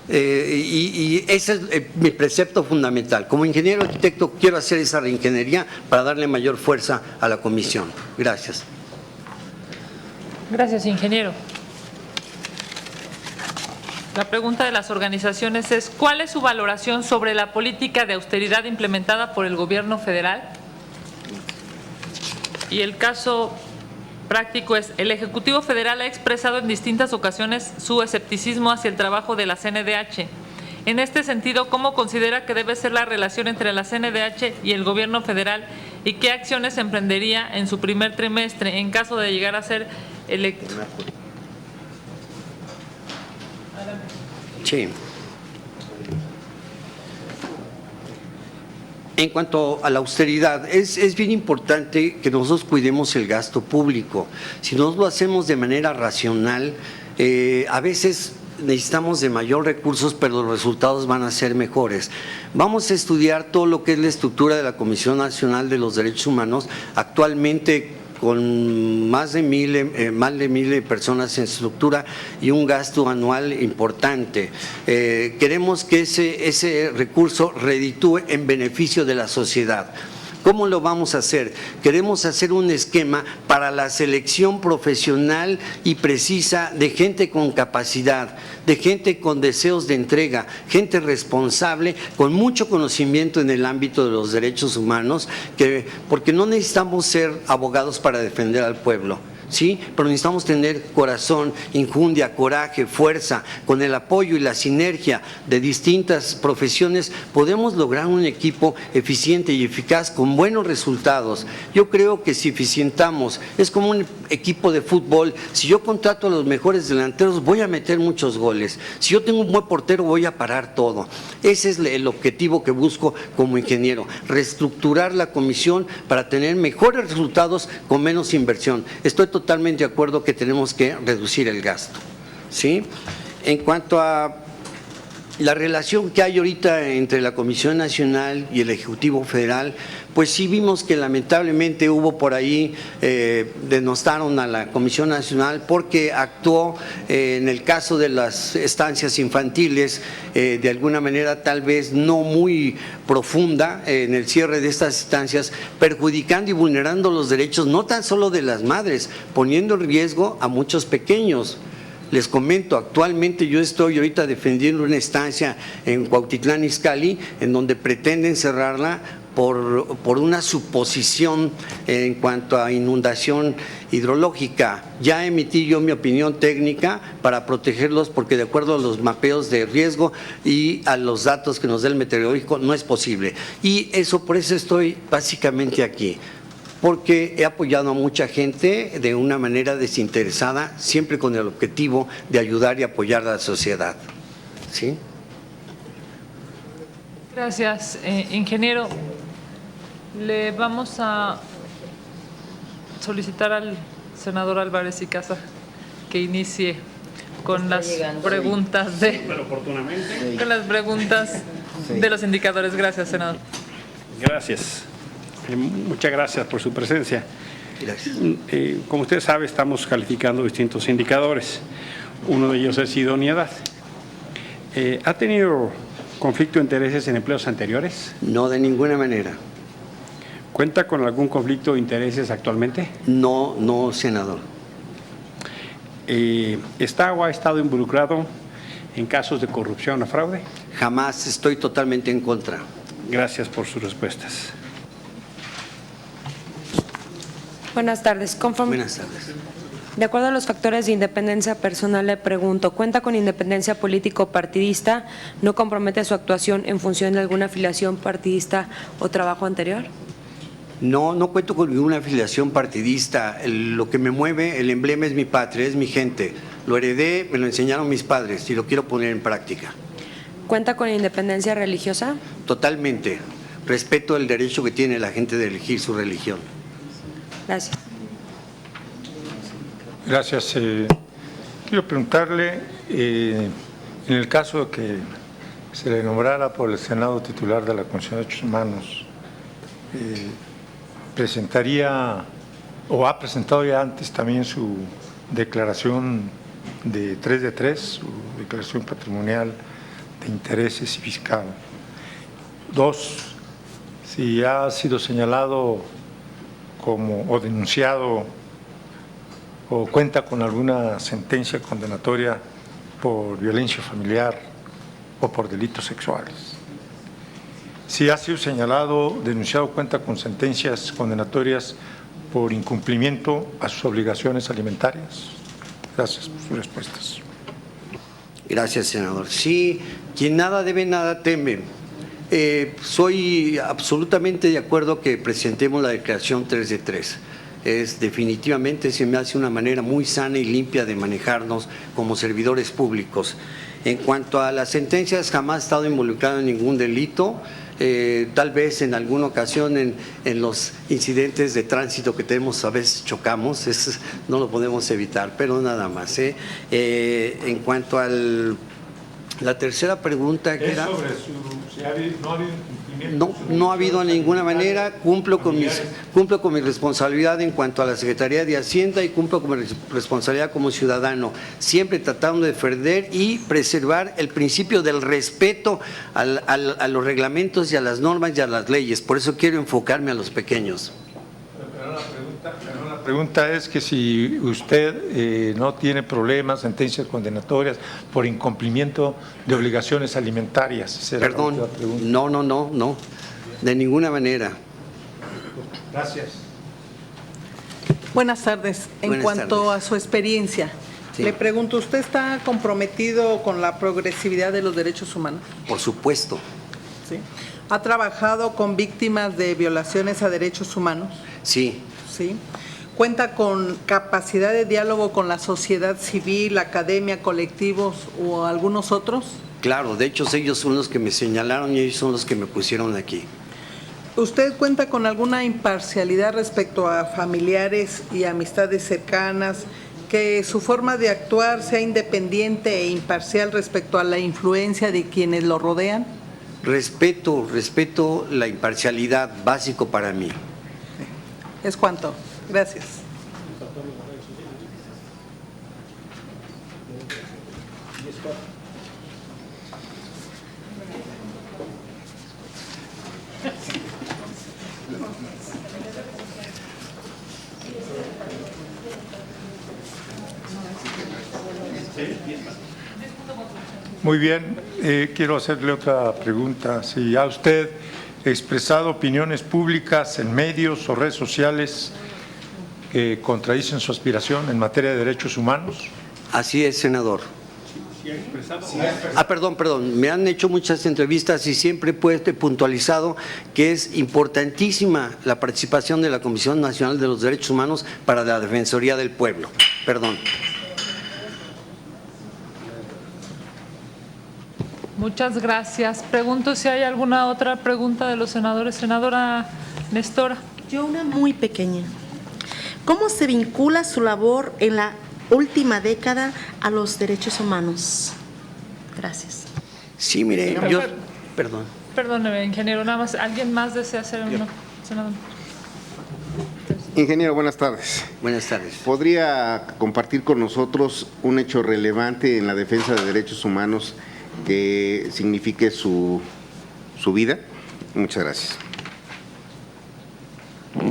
Y ese es mi precepto fundamental. Como ingeniero arquitecto quiero hacer esa reingeniería para darle mayor fuerza a la comisión. Gracias. Gracias, ingeniero. La pregunta de las organizaciones es: ¿cuál es su valoración sobre la política de austeridad implementada por el gobierno federal? Y el caso práctico es: el Ejecutivo Federal ha expresado en distintas ocasiones su escepticismo hacia el trabajo de la CNDH. En este sentido, ¿cómo considera que debe ser la relación entre la CNDH y el gobierno federal, y qué acciones emprendería en su primer trimestre en caso de llegar a ser electo? Sí. En cuanto a la austeridad, es bien importante que nosotros cuidemos el gasto público. Si no lo hacemos de manera racional, a veces necesitamos de mayor recursos, pero los resultados van a ser mejores. Vamos a estudiar todo lo que es la estructura de la Comisión Nacional de los Derechos Humanos, actualmente con más de 1,000 personas en estructura y un gasto anual importante. Queremos que ese recurso reditúe en beneficio de la sociedad. ¿Cómo lo vamos a hacer? Queremos hacer un esquema para la selección profesional y precisa de gente con capacidad, de gente con deseos de entrega, gente responsable, con mucho conocimiento en el ámbito de los derechos humanos, porque no necesitamos ser abogados para defender al pueblo. ¿Sí? Pero necesitamos tener corazón, injundia, coraje, fuerza. Con el apoyo y la sinergia de distintas profesiones podemos lograr un equipo eficiente y eficaz con buenos resultados. Yo creo que si eficientamos, es como un equipo de fútbol, si yo contrato a los mejores delanteros voy a meter muchos goles, si yo tengo un buen portero voy a parar todo. Ese es el objetivo que busco como ingeniero, reestructurar la comisión para tener mejores resultados con menos inversión. Estoy totalmente de acuerdo que tenemos que reducir el gasto, ¿sí? En cuanto a la relación que hay ahorita entre la Comisión Nacional y el Ejecutivo Federal, pues sí vimos que lamentablemente hubo por ahí, denostaron a la Comisión Nacional porque actuó en el caso de las estancias infantiles de alguna manera tal vez no muy profunda en el cierre de estas estancias, perjudicando y vulnerando los derechos no tan solo de las madres, poniendo en riesgo a muchos pequeños. Les comento, actualmente yo estoy ahorita defendiendo una estancia en Cuautitlán Izcalli, en donde pretenden cerrarla por una suposición en cuanto a inundación hidrológica. Ya emití yo mi opinión técnica para protegerlos porque de acuerdo a los mapeos de riesgo y a los datos que nos da el meteorológico no es posible. Y eso, por eso estoy básicamente aquí, porque he apoyado a mucha gente de una manera desinteresada, siempre con el objetivo de ayudar y apoyar a la sociedad. ¿Sí? Gracias, ingeniero. Le vamos a solicitar al senador Álvarez y Casa que inicie con las preguntas con las preguntas de los indicadores. Gracias, senador. Gracias. Muchas gracias por su presencia. Gracias. Como usted sabe, estamos calificando distintos indicadores. Uno de ellos es idoneidad. ¿Ha tenido conflicto de intereses en empleos anteriores? No, de ninguna manera. ¿Cuenta con algún conflicto de intereses actualmente? No, no, senador. ¿Está o ha estado involucrado en casos de corrupción o fraude? Jamás, estoy totalmente en contra. Gracias por sus respuestas. Buenas tardes. Buenas tardes. De acuerdo a los factores de independencia personal, le pregunto, ¿cuenta con independencia político-partidista? ¿No compromete su actuación en función de alguna afiliación partidista o trabajo anterior? No, no cuento con ninguna afiliación partidista. Lo que me mueve, el emblema es mi patria, es mi gente. Lo heredé, me lo enseñaron mis padres y lo quiero poner en práctica. ¿Cuenta con independencia religiosa? Totalmente. Respeto el derecho que tiene la gente de elegir su religión. Gracias. Gracias. Quiero preguntarle, en el caso de que se le nombrara por el Senado titular de la Comisión de Derechos Humanos, presentaría o ha presentado ya antes también su declaración de 3 de 3, su declaración patrimonial de intereses y fiscal. 2, si ha sido señalado como o denunciado o cuenta con alguna sentencia condenatoria por violencia familiar o por delitos sexuales. Si ha sido señalado, denunciado, cuenta con sentencias condenatorias por incumplimiento a sus obligaciones alimentarias. Gracias por sus respuestas. Gracias, senador. Sí, quien nada debe, nada teme. Soy absolutamente de acuerdo que presentemos la declaración 3 de 3. Definitivamente se me hace una manera muy sana y limpia de manejarnos como servidores públicos. En cuanto a las sentencias, jamás he estado involucrado en ningún delito. Tal vez en alguna ocasión en los incidentes de tránsito que tenemos, a veces chocamos, eso no lo podemos evitar, pero nada más. En cuanto a la tercera pregunta, que era… sobre si no ha habido incumplimiento. No ha habido de ninguna manera, cumplo con mi responsabilidad en cuanto a la Secretaría de Hacienda y cumplo con mi responsabilidad como ciudadano, siempre tratando de defender y preservar el principio del respeto a los reglamentos y a las normas y a las leyes. Por eso quiero enfocarme a los pequeños. Pero la pregunta es que si usted no tiene problemas, sentencias condenatorias por incumplimiento de obligaciones alimentarias. Esa era la Perdón, última pregunta. no, de ninguna manera. Gracias. Buenas tardes. En Buenas cuanto tardes. a su experiencia, Sí. le pregunto, ¿usted está comprometido con la progresividad de los derechos humanos? Por supuesto, ¿Sí? ¿Ha trabajado con víctimas de violaciones a derechos humanos? sí. ¿Sí? ¿Cuenta con capacidad de diálogo con la sociedad civil, academia, colectivos o algunos otros? Claro, de hecho ellos son los que me señalaron y ellos son los que me pusieron aquí. ¿Usted cuenta con alguna imparcialidad respecto a familiares y amistades cercanas, que su forma de actuar sea independiente e imparcial respecto a la influencia de quienes lo rodean? Respeto la imparcialidad, básico para mí. ¿Es cuánto? Gracias. Muy bien, quiero hacerle otra pregunta. Si ha usted expresado opiniones públicas en medios o redes sociales que contradicen su aspiración en materia de derechos humanos. Así es, senador. Perdón, me han hecho muchas entrevistas y siempre he puntualizado que es importantísima la participación de la Comisión Nacional de los Derechos Humanos para la Defensoría del Pueblo. Perdón. Muchas gracias. Pregunto si hay alguna otra pregunta de los senadores. Senadora Nestora. Yo una muy pequeña. ¿Cómo se vincula su labor en la última década a los derechos humanos? Gracias. Sí, mire, yo… Perdón. Perdóneme, ingeniero, nada más. ¿Alguien más desea hacer una? Senador. Ingeniero, buenas tardes. Buenas tardes. ¿Podría compartir con nosotros un hecho relevante en la defensa de derechos humanos que signifique su vida? Muchas gracias.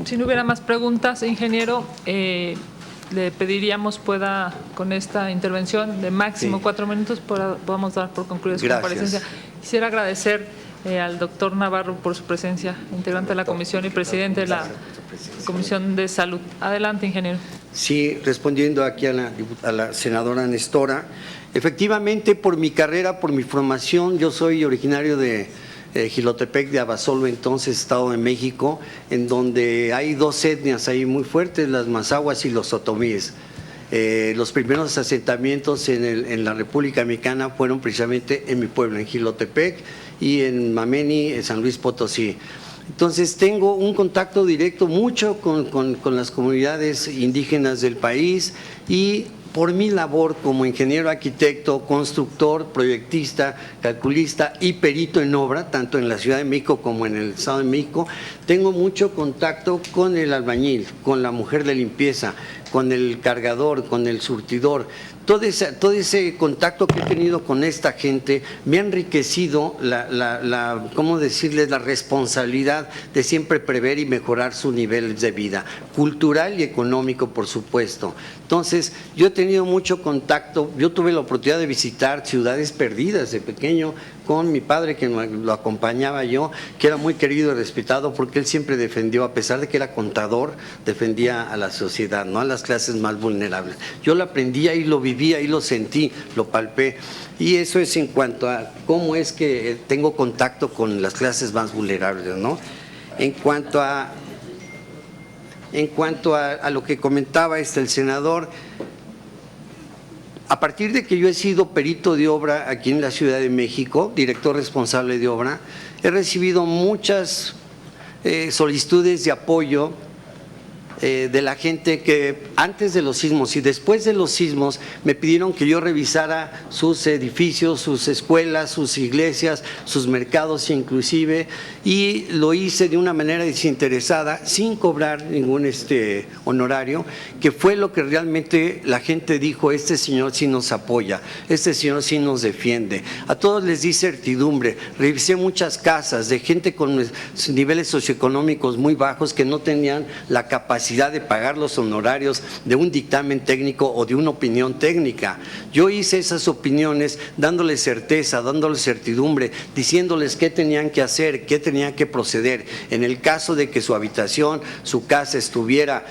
Si no hubiera más preguntas, ingeniero, le pediríamos pueda, con esta intervención de máximo 4 minutos, podamos dar por concluida su comparecencia. Quisiera agradecer al doctor Navarro por su presencia, integrante de la comisión y presidente de la Comisión de Salud. Adelante, ingeniero. Sí, respondiendo aquí a la senadora Nestora, efectivamente, por mi carrera, por mi formación, yo soy originario de Jilotepec de Abasolo, entonces Estado de México, en donde hay 2 etnias ahí muy fuertes, las mazahuas y los otomíes. Los primeros asentamientos en la República Mexicana fueron precisamente en mi pueblo, en Jilotepec y en Mameni, en San Luis Potosí. Entonces tengo un contacto directo mucho con las comunidades indígenas del país y por mi labor como ingeniero arquitecto, constructor, proyectista, calculista y perito en obra, tanto en la Ciudad de México como en el Estado de México, tengo mucho contacto con el albañil, con la mujer de limpieza, con el cargador, con el surtidor. Todo ese contacto que he tenido con esta gente me ha enriquecido ¿cómo decirles?, la responsabilidad de siempre prever y mejorar su nivel de vida, cultural y económico, por supuesto. Entonces, yo he tenido mucho contacto, yo tuve la oportunidad de visitar ciudades perdidas de pequeño con mi padre, que lo acompañaba yo, que era muy querido y respetado porque él siempre defendió, a pesar de que era contador, defendía a la sociedad, no a las clases más vulnerables. Yo lo aprendí y lo viví, ahí lo sentí, lo palpé. Y eso es en cuanto a cómo es que tengo contacto con las clases más vulnerables, ¿no? En cuanto a lo que comentaba el senador, a partir de que yo he sido perito de obra aquí en la Ciudad de México, director responsable de obra, he recibido muchas solicitudes de apoyo de la gente que antes de los sismos y después de los sismos me pidieron que yo revisara sus edificios, sus escuelas, sus iglesias, sus mercados inclusive, y lo hice de una manera desinteresada, sin cobrar ningún honorario, que fue lo que realmente la gente dijo: este señor sí nos apoya, este señor sí nos defiende. A todos les di certidumbre, revisé muchas casas de gente con niveles socioeconómicos muy bajos que no tenían la capacidad de pagar los honorarios de un dictamen técnico o de una opinión técnica. Yo hice esas opiniones dándoles certeza, dándoles certidumbre, diciéndoles qué tenían que hacer, qué tenían que proceder. En el caso de que su habitación, su casa estuviera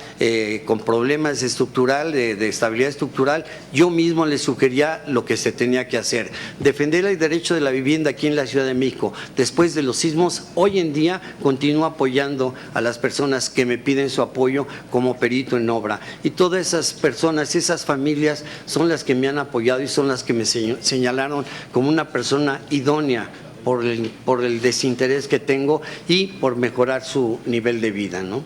con problemas estructural, de estabilidad estructural, yo mismo les sugería lo que se tenía que hacer. Defender el derecho de la vivienda aquí en la Ciudad de México después de los sismos, hoy en día continúo apoyando a las personas que me piden su apoyo como perito en obra, y todas esas personas, esas familias son las que me han apoyado y son las que me señalaron como una persona idónea por el desinterés que tengo y por mejorar su nivel de vida, ¿no?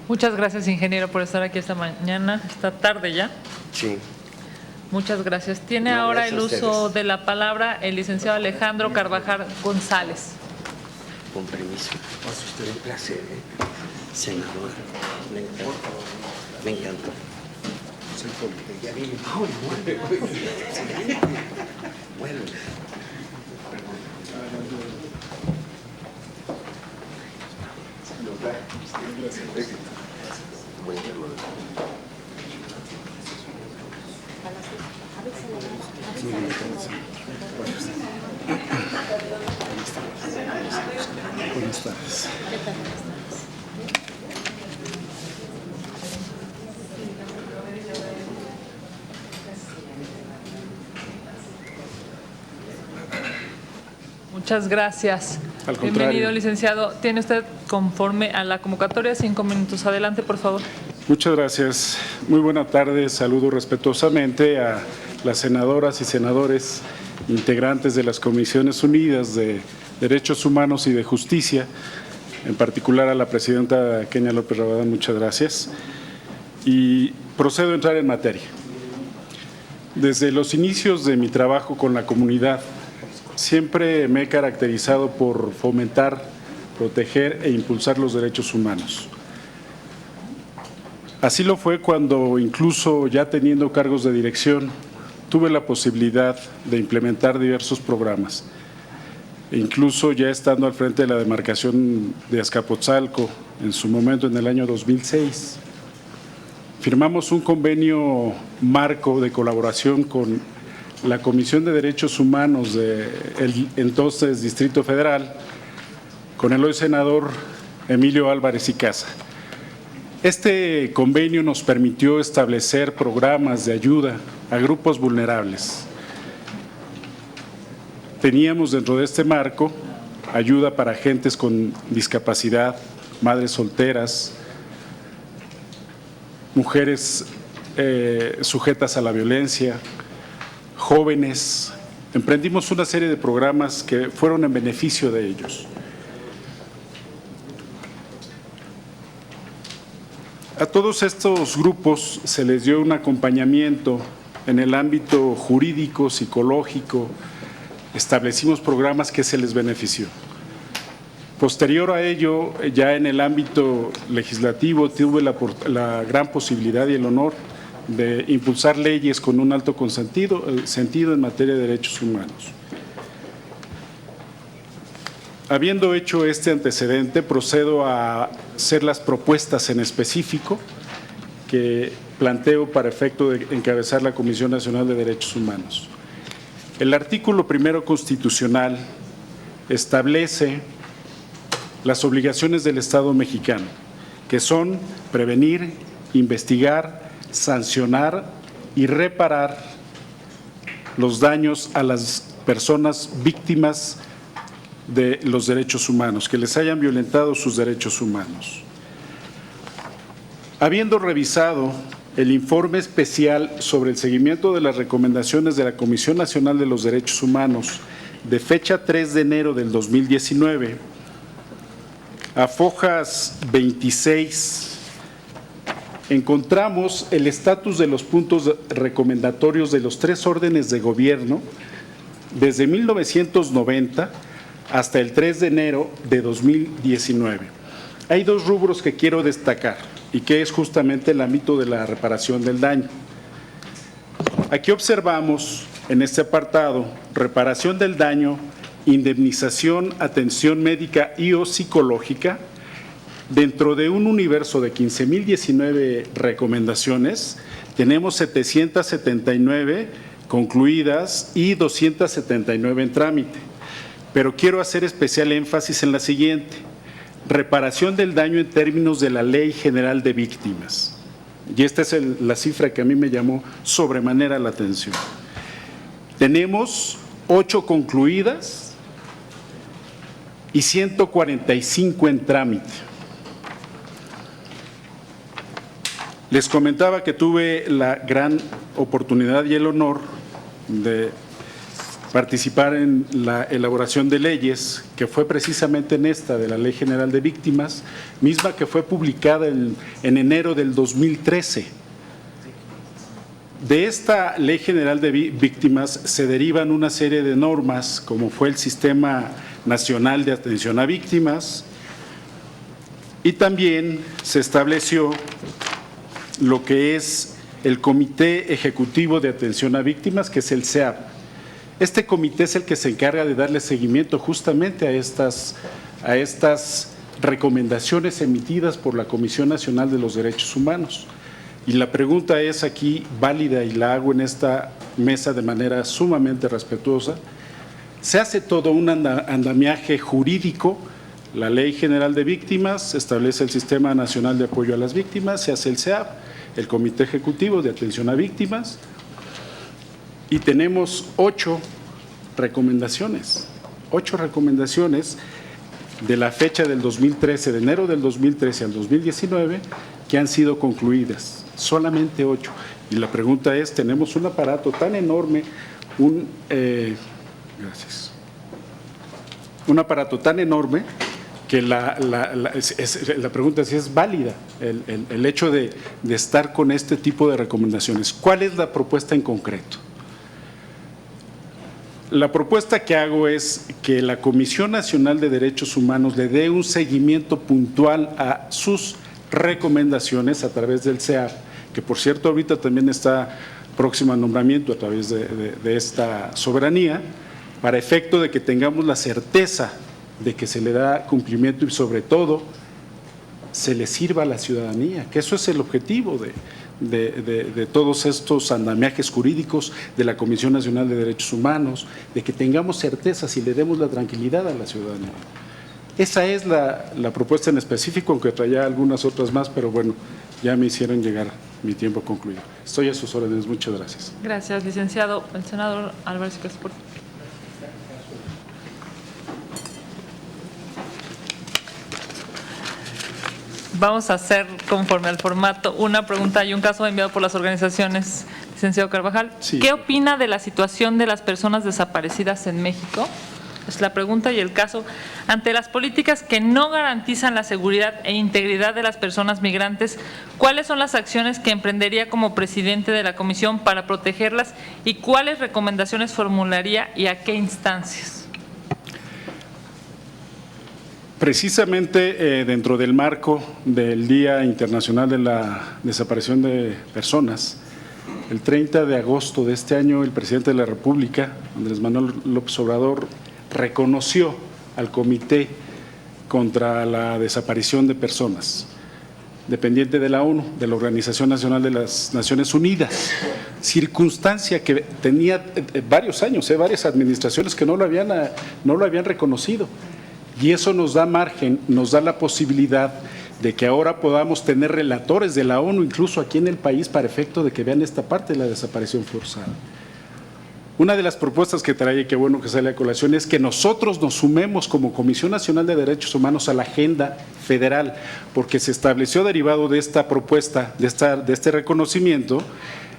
Muchas gracias, ingeniero, por estar aquí esta mañana, esta tarde ya. Sí. Muchas gracias. Tiene ahora el uso de la palabra el licenciado Alejandro Carvajal González. Con permiso. Es usted un placer, senadora. Me encanta. Soy político. Ya viene. Bueno. Buenas tardes. Muchas gracias. Al contrario. Bienvenido, licenciado. Tiene usted, conforme a la convocatoria, 5 minutos. Adelante, por favor. Muchas gracias. Muy buena tarde. Saludo respetuosamente a las senadoras y senadores integrantes de las Comisiones Unidas de Derechos Humanos y de Justicia, en particular a la presidenta Kenia López Rabadán, muchas gracias. Y procedo a entrar en materia. Desde los inicios de mi trabajo con la comunidad, siempre me he caracterizado por fomentar, proteger e impulsar los derechos humanos. Así lo fue cuando, incluso ya teniendo cargos de dirección, tuve la posibilidad de implementar diversos programas. E incluso ya estando al frente de la demarcación de Azcapotzalco, en su momento en el año 2006, firmamos un convenio marco de colaboración con la Comisión de Derechos Humanos del entonces Distrito Federal, con el hoy senador Emilio Álvarez y Casa. Este convenio nos permitió establecer programas de ayuda a grupos vulnerables. Teníamos dentro de este marco ayuda para gentes con discapacidad, madres solteras, mujeres sujetas a la violencia, jóvenes. Emprendimos una serie de programas que fueron en beneficio de ellos. A todos estos grupos se les dio un acompañamiento en el ámbito jurídico, psicológico. Establecimos programas que se les benefició. Posterior a ello, ya en el ámbito legislativo, tuve la gran posibilidad y el honor de impulsar leyes con un alto sentido en materia de derechos humanos. Habiendo hecho este antecedente, procedo a hacer las propuestas en específico que planteo para efecto de encabezar la Comisión Nacional de Derechos Humanos. El artículo 1 constitucional establece las obligaciones del Estado mexicano, que son prevenir, investigar, sancionar y reparar los daños a las personas víctimas de los derechos humanos, que les hayan violentado sus derechos humanos. Habiendo revisado el informe especial sobre el seguimiento de las recomendaciones de la Comisión Nacional de los Derechos Humanos de fecha 3 de enero del 2019, a fojas 26, encontramos el estatus de los puntos recomendatorios de los 3 órdenes de gobierno desde 1990 hasta el 3 de enero de 2019. Hay 2 rubros que quiero destacar y que es justamente el ámbito de la reparación del daño. Aquí observamos en este apartado reparación del daño, indemnización, atención médica y o psicológica. Dentro de un universo de 15,019 recomendaciones, tenemos 779 concluidas y 279 en trámite. Pero quiero hacer especial énfasis en la siguiente: reparación del daño en términos de la Ley General de Víctimas. Y esta es la cifra que a mí me llamó sobremanera la atención. Tenemos 8 concluidas y 145 en trámite. Les comentaba que tuve la gran oportunidad y el honor de participar en la elaboración de leyes, que fue precisamente en esta de la Ley General de Víctimas, misma que fue publicada en enero del 2013. De esta Ley General de Víctimas se derivan una serie de normas, como fue el Sistema Nacional de Atención a Víctimas, y también se estableció lo que es el Comité Ejecutivo de Atención a Víctimas, que es el CEAV. Este comité es el que se encarga de darle seguimiento justamente a estas recomendaciones emitidas por la Comisión Nacional de los Derechos Humanos. Y la pregunta es aquí válida y la hago en esta mesa de manera sumamente respetuosa. Se hace todo un andamiaje jurídico. La Ley General de Víctimas establece el Sistema Nacional de Apoyo a las Víctimas, se hace el CEAV, el Comité Ejecutivo de Atención a Víctimas, y tenemos 8 recomendaciones de la fecha del 2013, de enero del 2013 al 2019, que han sido concluidas, solamente 8. Y la pregunta es, tenemos un aparato tan enorme, un aparato tan enorme, que la pregunta es si es válida el hecho de estar con este tipo de recomendaciones. ¿Cuál es la propuesta en concreto? La propuesta que hago es que la Comisión Nacional de Derechos Humanos le dé un seguimiento puntual a sus recomendaciones a través del CEAV, que por cierto ahorita también está próximo a nombramiento a través de esta soberanía, para efecto de que tengamos la certeza de que se le da cumplimiento y sobre todo se le sirva a la ciudadanía, que eso es el objetivo de todos estos andamiajes jurídicos de la Comisión Nacional de Derechos Humanos, de que tengamos certezas y le demos la tranquilidad a la ciudadanía. Esa es la propuesta en específico, aunque traía algunas otras más, pero bueno, ya me hicieron llegar mi tiempo concluido. Estoy a sus órdenes, muchas gracias. Gracias, licenciado. El senador Álvarez Casper. Vamos a hacer, conforme al formato, una pregunta y un caso enviado por las organizaciones. Licenciado Carvajal, sí. ¿Qué opina de la situación de las personas desaparecidas en México? Es la pregunta y el caso. Ante las políticas que no garantizan la seguridad e integridad de las personas migrantes, ¿cuáles son las acciones que emprendería como presidente de la comisión para protegerlas y cuáles recomendaciones formularía y a qué instancias? Precisamente dentro del marco del Día Internacional de la Desaparición de Personas, el 30 de agosto de este año, el presidente de la República, Andrés Manuel López Obrador, reconoció al Comité contra la Desaparición de Personas, dependiente de la ONU, de la Organización Nacional de las Naciones Unidas, circunstancia que tenía varios años, varias administraciones que no lo habían reconocido. Y eso nos da margen, nos da la posibilidad de que ahora podamos tener relatores de la ONU, incluso aquí en el país, para efecto de que vean esta parte de la desaparición forzada. Una de las propuestas que trae, y qué bueno que sale a colación, es que nosotros nos sumemos como Comisión Nacional de Derechos Humanos a la agenda federal, porque se estableció derivado de esta propuesta, de este reconocimiento,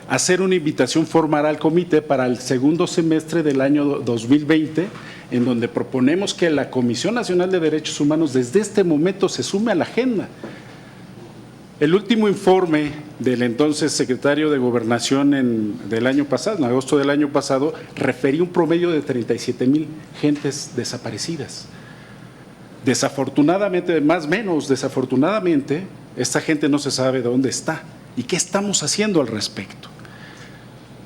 hacer una invitación formal al comité para el segundo semestre del año 2020, en donde proponemos que la Comisión Nacional de Derechos Humanos desde este momento se sume a la agenda. El último informe del entonces secretario de Gobernación del año pasado, en agosto del año pasado, refería un promedio de 37,000 gentes desaparecidas. Desafortunadamente, más o menos desafortunadamente, esta gente no se sabe dónde está y qué estamos haciendo al respecto.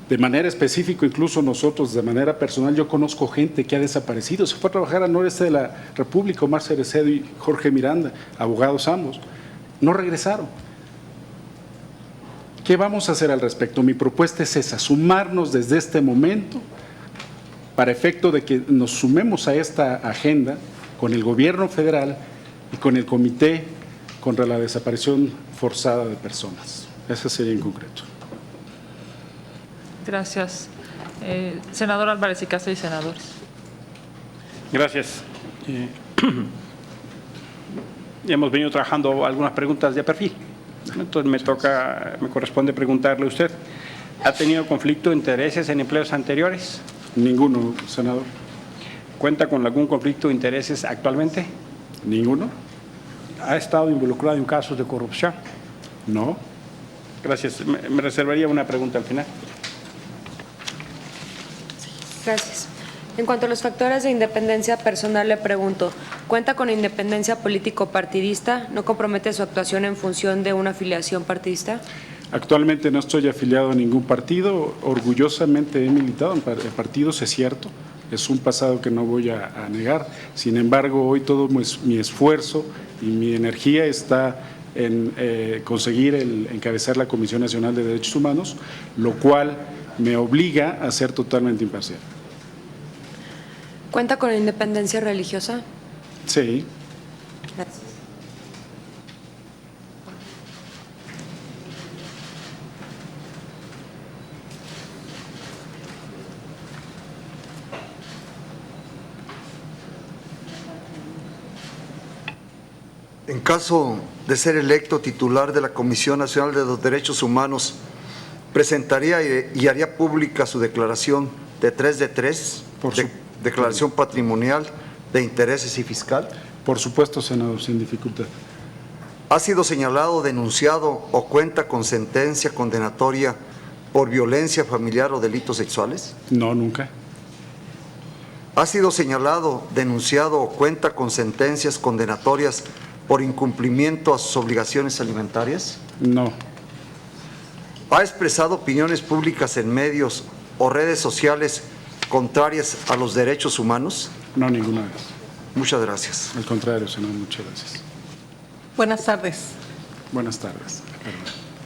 De manera específica, incluso nosotros, de manera personal, yo conozco gente que ha desaparecido. Se fue a trabajar al noreste de la República, Omar Cerecedo y Jorge Miranda, abogados ambos. No regresaron. ¿Qué vamos a hacer al respecto? Mi propuesta es esa, sumarnos desde este momento para efecto de que nos sumemos a esta agenda con el gobierno federal y con el Comité contra la Desaparición Forzada de Personas. Eso sería en concreto. Gracias. Senador Álvarez y Casa y senadores. Gracias. Hemos venido trabajando algunas preguntas de perfil. Entonces me corresponde preguntarle a usted, ¿ha tenido conflicto de intereses en empleos anteriores? Ninguno, senador. ¿Cuenta con algún conflicto de intereses actualmente? Ninguno. ¿Ha estado involucrado en casos de corrupción? No. Gracias. Me reservaría una pregunta al final. Gracias. En cuanto a los factores de independencia personal, le pregunto, ¿cuenta con independencia político-partidista? ¿No compromete su actuación en función de una afiliación partidista? Actualmente no estoy afiliado a ningún partido. Orgullosamente he militado en partidos, es cierto. Es un pasado que no voy a negar. Sin embargo, hoy todo mi esfuerzo y mi energía está en conseguir encabezar la Comisión Nacional de Derechos Humanos, lo cual me obliga a ser totalmente imparcial. ¿Cuenta con independencia religiosa? Sí. Gracias. En caso de ser electo titular de la Comisión Nacional de los Derechos Humanos, ¿presentaría y haría pública su declaración de 3 de 3? Declaración patrimonial, de intereses y fiscal. Por supuesto, senador, sin dificultad. ¿Ha sido señalado, denunciado o cuenta con sentencia condenatoria por violencia familiar o delitos sexuales? No, nunca. ¿Ha sido señalado, denunciado o cuenta con sentencias condenatorias por incumplimiento a sus obligaciones alimentarias? No. ¿Ha expresado opiniones públicas en medios o redes sociales contrarias a los derechos humanos? No, ninguna vez. Muchas gracias. Al contrario, senador, muchas gracias. Buenas tardes. Buenas tardes.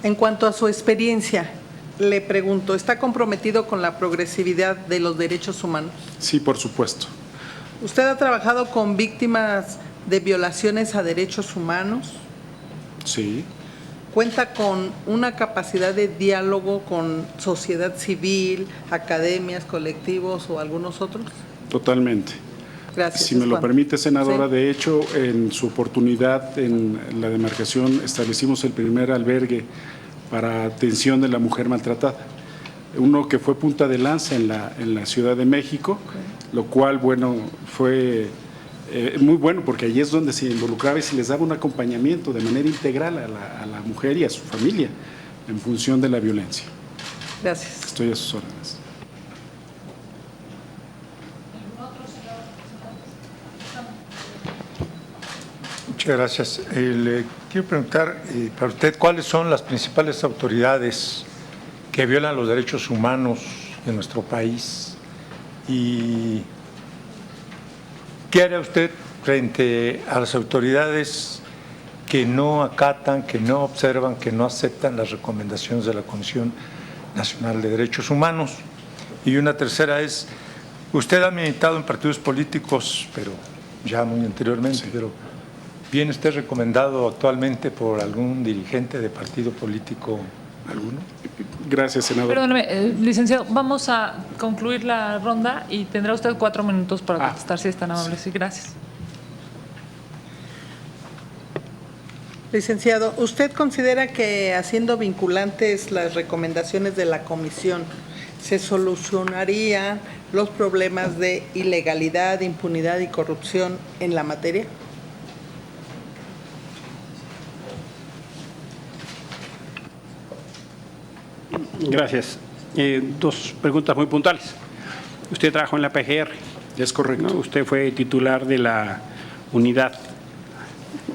En cuanto a su experiencia, le pregunto, ¿está comprometido con la progresividad de los derechos humanos? Sí, por supuesto. ¿Usted ha trabajado con víctimas de violaciones a derechos humanos? Sí. ¿Cuenta con una capacidad de diálogo con sociedad civil, academias, colectivos o algunos otros? Totalmente. Gracias. Si me lo permite, senadora, sí. De hecho, en su oportunidad en la demarcación establecimos el primer albergue para atención de la mujer maltratada. Uno que fue punta de lanza en la Ciudad de México, lo cual, bueno, fue muy bueno porque allí es donde se involucraba y se les daba un acompañamiento de manera integral a la mujer y a su familia en función de la violencia. Gracias. Estoy a sus órdenes. Muchas gracias. Le quiero preguntar para usted cuáles son las principales autoridades que violan los derechos humanos en nuestro país y ¿qué hará usted frente a las autoridades que no acatan, que no observan, que no aceptan las recomendaciones de la Comisión Nacional de Derechos Humanos? Y una tercera es, usted ha militado en partidos políticos, pero ya muy anteriormente, sí. Pero ¿viene usted recomendado actualmente por algún dirigente de partido político ¿Alguno? Gracias, senador. Perdóneme, licenciado, vamos a concluir la ronda y tendrá usted 4 minutos para contestar, si es tan amable. Sí, gracias. Licenciado, ¿usted considera que haciendo vinculantes las recomendaciones de la comisión se solucionarían los problemas de ilegalidad, impunidad y corrupción en la materia? Gracias. 2 preguntas muy puntuales. Usted trabajó en la PGR. Es correcto. ¿No? Usted fue titular de la unidad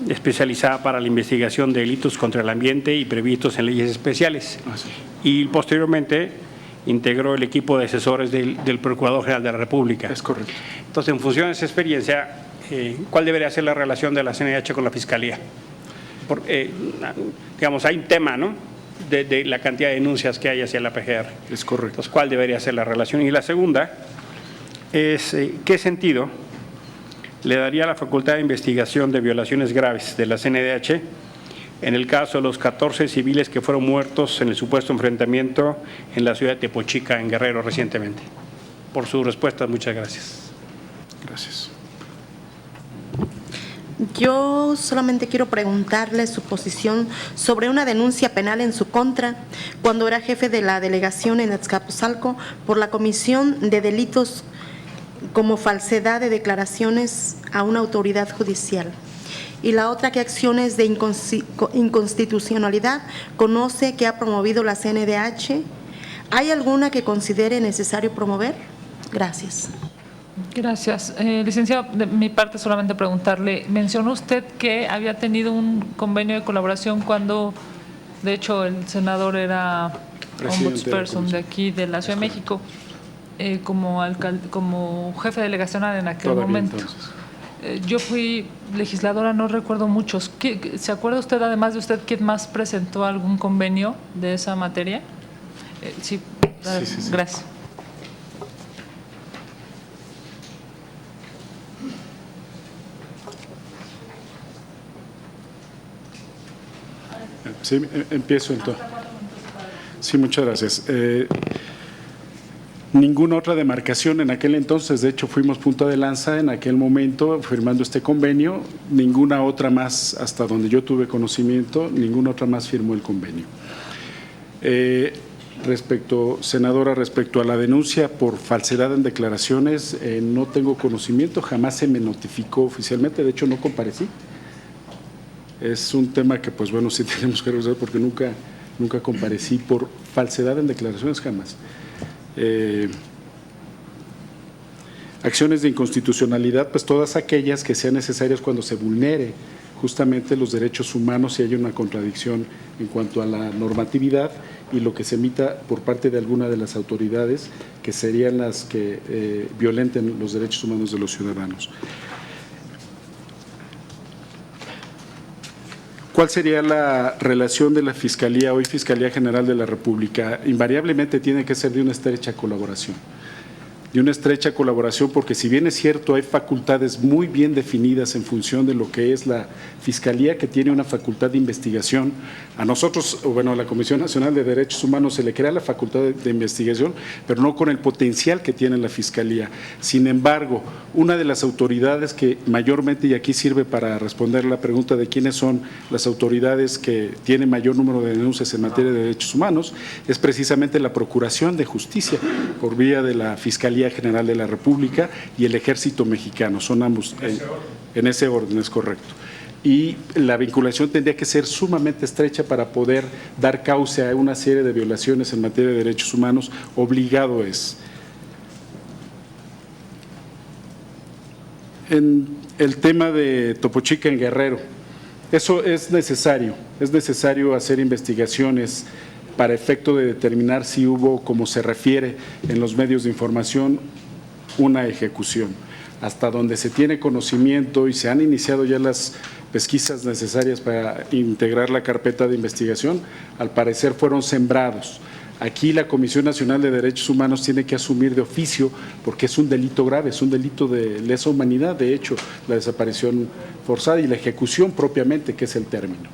especializada para la investigación de delitos contra el ambiente y previstos en leyes especiales. Sí. Y posteriormente integró el equipo de asesores del Procurador General de la República. Es correcto. Entonces, en función de esa experiencia, ¿cuál debería ser la relación de la CNDH con la Fiscalía? Digamos, hay un tema, ¿no?, de la cantidad de denuncias que hay hacia la PGR. Es correcto. Entonces, ¿cuál debería ser la relación? Y la segunda es, ¿qué sentido le daría la facultad de investigación de violaciones graves de la CNDH en el caso de los 14 civiles que fueron muertos en el supuesto enfrentamiento en la ciudad de Tepochica, en Guerrero, recientemente? Por su respuesta, muchas gracias. Gracias. Yo solamente quiero preguntarle su posición sobre una denuncia penal en su contra cuando era jefe de la delegación en Azcapotzalco por la comisión de delitos como falsedad de declaraciones a una autoridad judicial. Y la otra, ¿qué acciones de inconstitucionalidad conoce que ha promovido la CNDH? ¿Hay alguna que considere necesario promover? Gracias. Gracias. Licenciado, de mi parte solamente preguntarle, mencionó usted que había tenido un convenio de colaboración cuando, de hecho, el senador era ombudsperson de aquí, de la Ciudad de México, como jefe delegacional en aquel momento. Yo fui legisladora, no recuerdo muchos. ¿Se acuerda usted, además de usted, quién más presentó algún convenio de esa materia? Sí, gracias. Sí, empiezo entonces. Sí, muchas gracias. Ninguna otra demarcación en aquel entonces, de hecho fuimos punta de lanza en aquel momento firmando este convenio, ninguna otra más, hasta donde yo tuve conocimiento, ninguna otra más firmó el convenio. Senadora, respecto a la denuncia por falsedad en declaraciones, no tengo conocimiento, jamás se me notificó oficialmente, de hecho no comparecí. Es un tema que, pues bueno, sí tenemos que revisar porque nunca comparecí por falsedad en declaraciones, jamás. Acciones de inconstitucionalidad, pues todas aquellas que sean necesarias cuando se vulnere justamente los derechos humanos y haya una contradicción en cuanto a la normatividad y lo que se emita por parte de alguna de las autoridades que serían las que violenten los derechos humanos de los ciudadanos. ¿Cuál sería la relación de la Fiscalía, hoy Fiscalía General de la República? Invariablemente tiene que ser de una estrecha colaboración. Porque si bien es cierto, hay facultades muy bien definidas en función de lo que es la Fiscalía, que tiene una facultad de investigación. A nosotros, a la Comisión Nacional de Derechos Humanos se le crea la facultad de investigación, pero no con el potencial que tiene la Fiscalía. Sin embargo, una de las autoridades que mayormente, y aquí sirve para responder la pregunta de quiénes son las autoridades que tienen mayor número de denuncias en materia de derechos humanos, es precisamente la Procuración de Justicia, por vía de la Fiscalía General de la República y el Ejército Mexicano, son ambos en ese orden, es correcto. Y la vinculación tendría que ser sumamente estrecha para poder dar cauce a una serie de violaciones en materia de derechos humanos, obligado es. En el tema de Tepochica en Guerrero, eso es necesario hacer investigaciones para efecto de determinar si hubo, como se refiere en los medios de información, una ejecución. Hasta donde se tiene conocimiento y se han iniciado ya las pesquisas necesarias para integrar la carpeta de investigación, al parecer fueron sembrados. Aquí la Comisión Nacional de Derechos Humanos tiene que asumir de oficio, porque es un delito grave, es un delito de lesa humanidad, de hecho, la desaparición forzada y la ejecución propiamente, que es el término.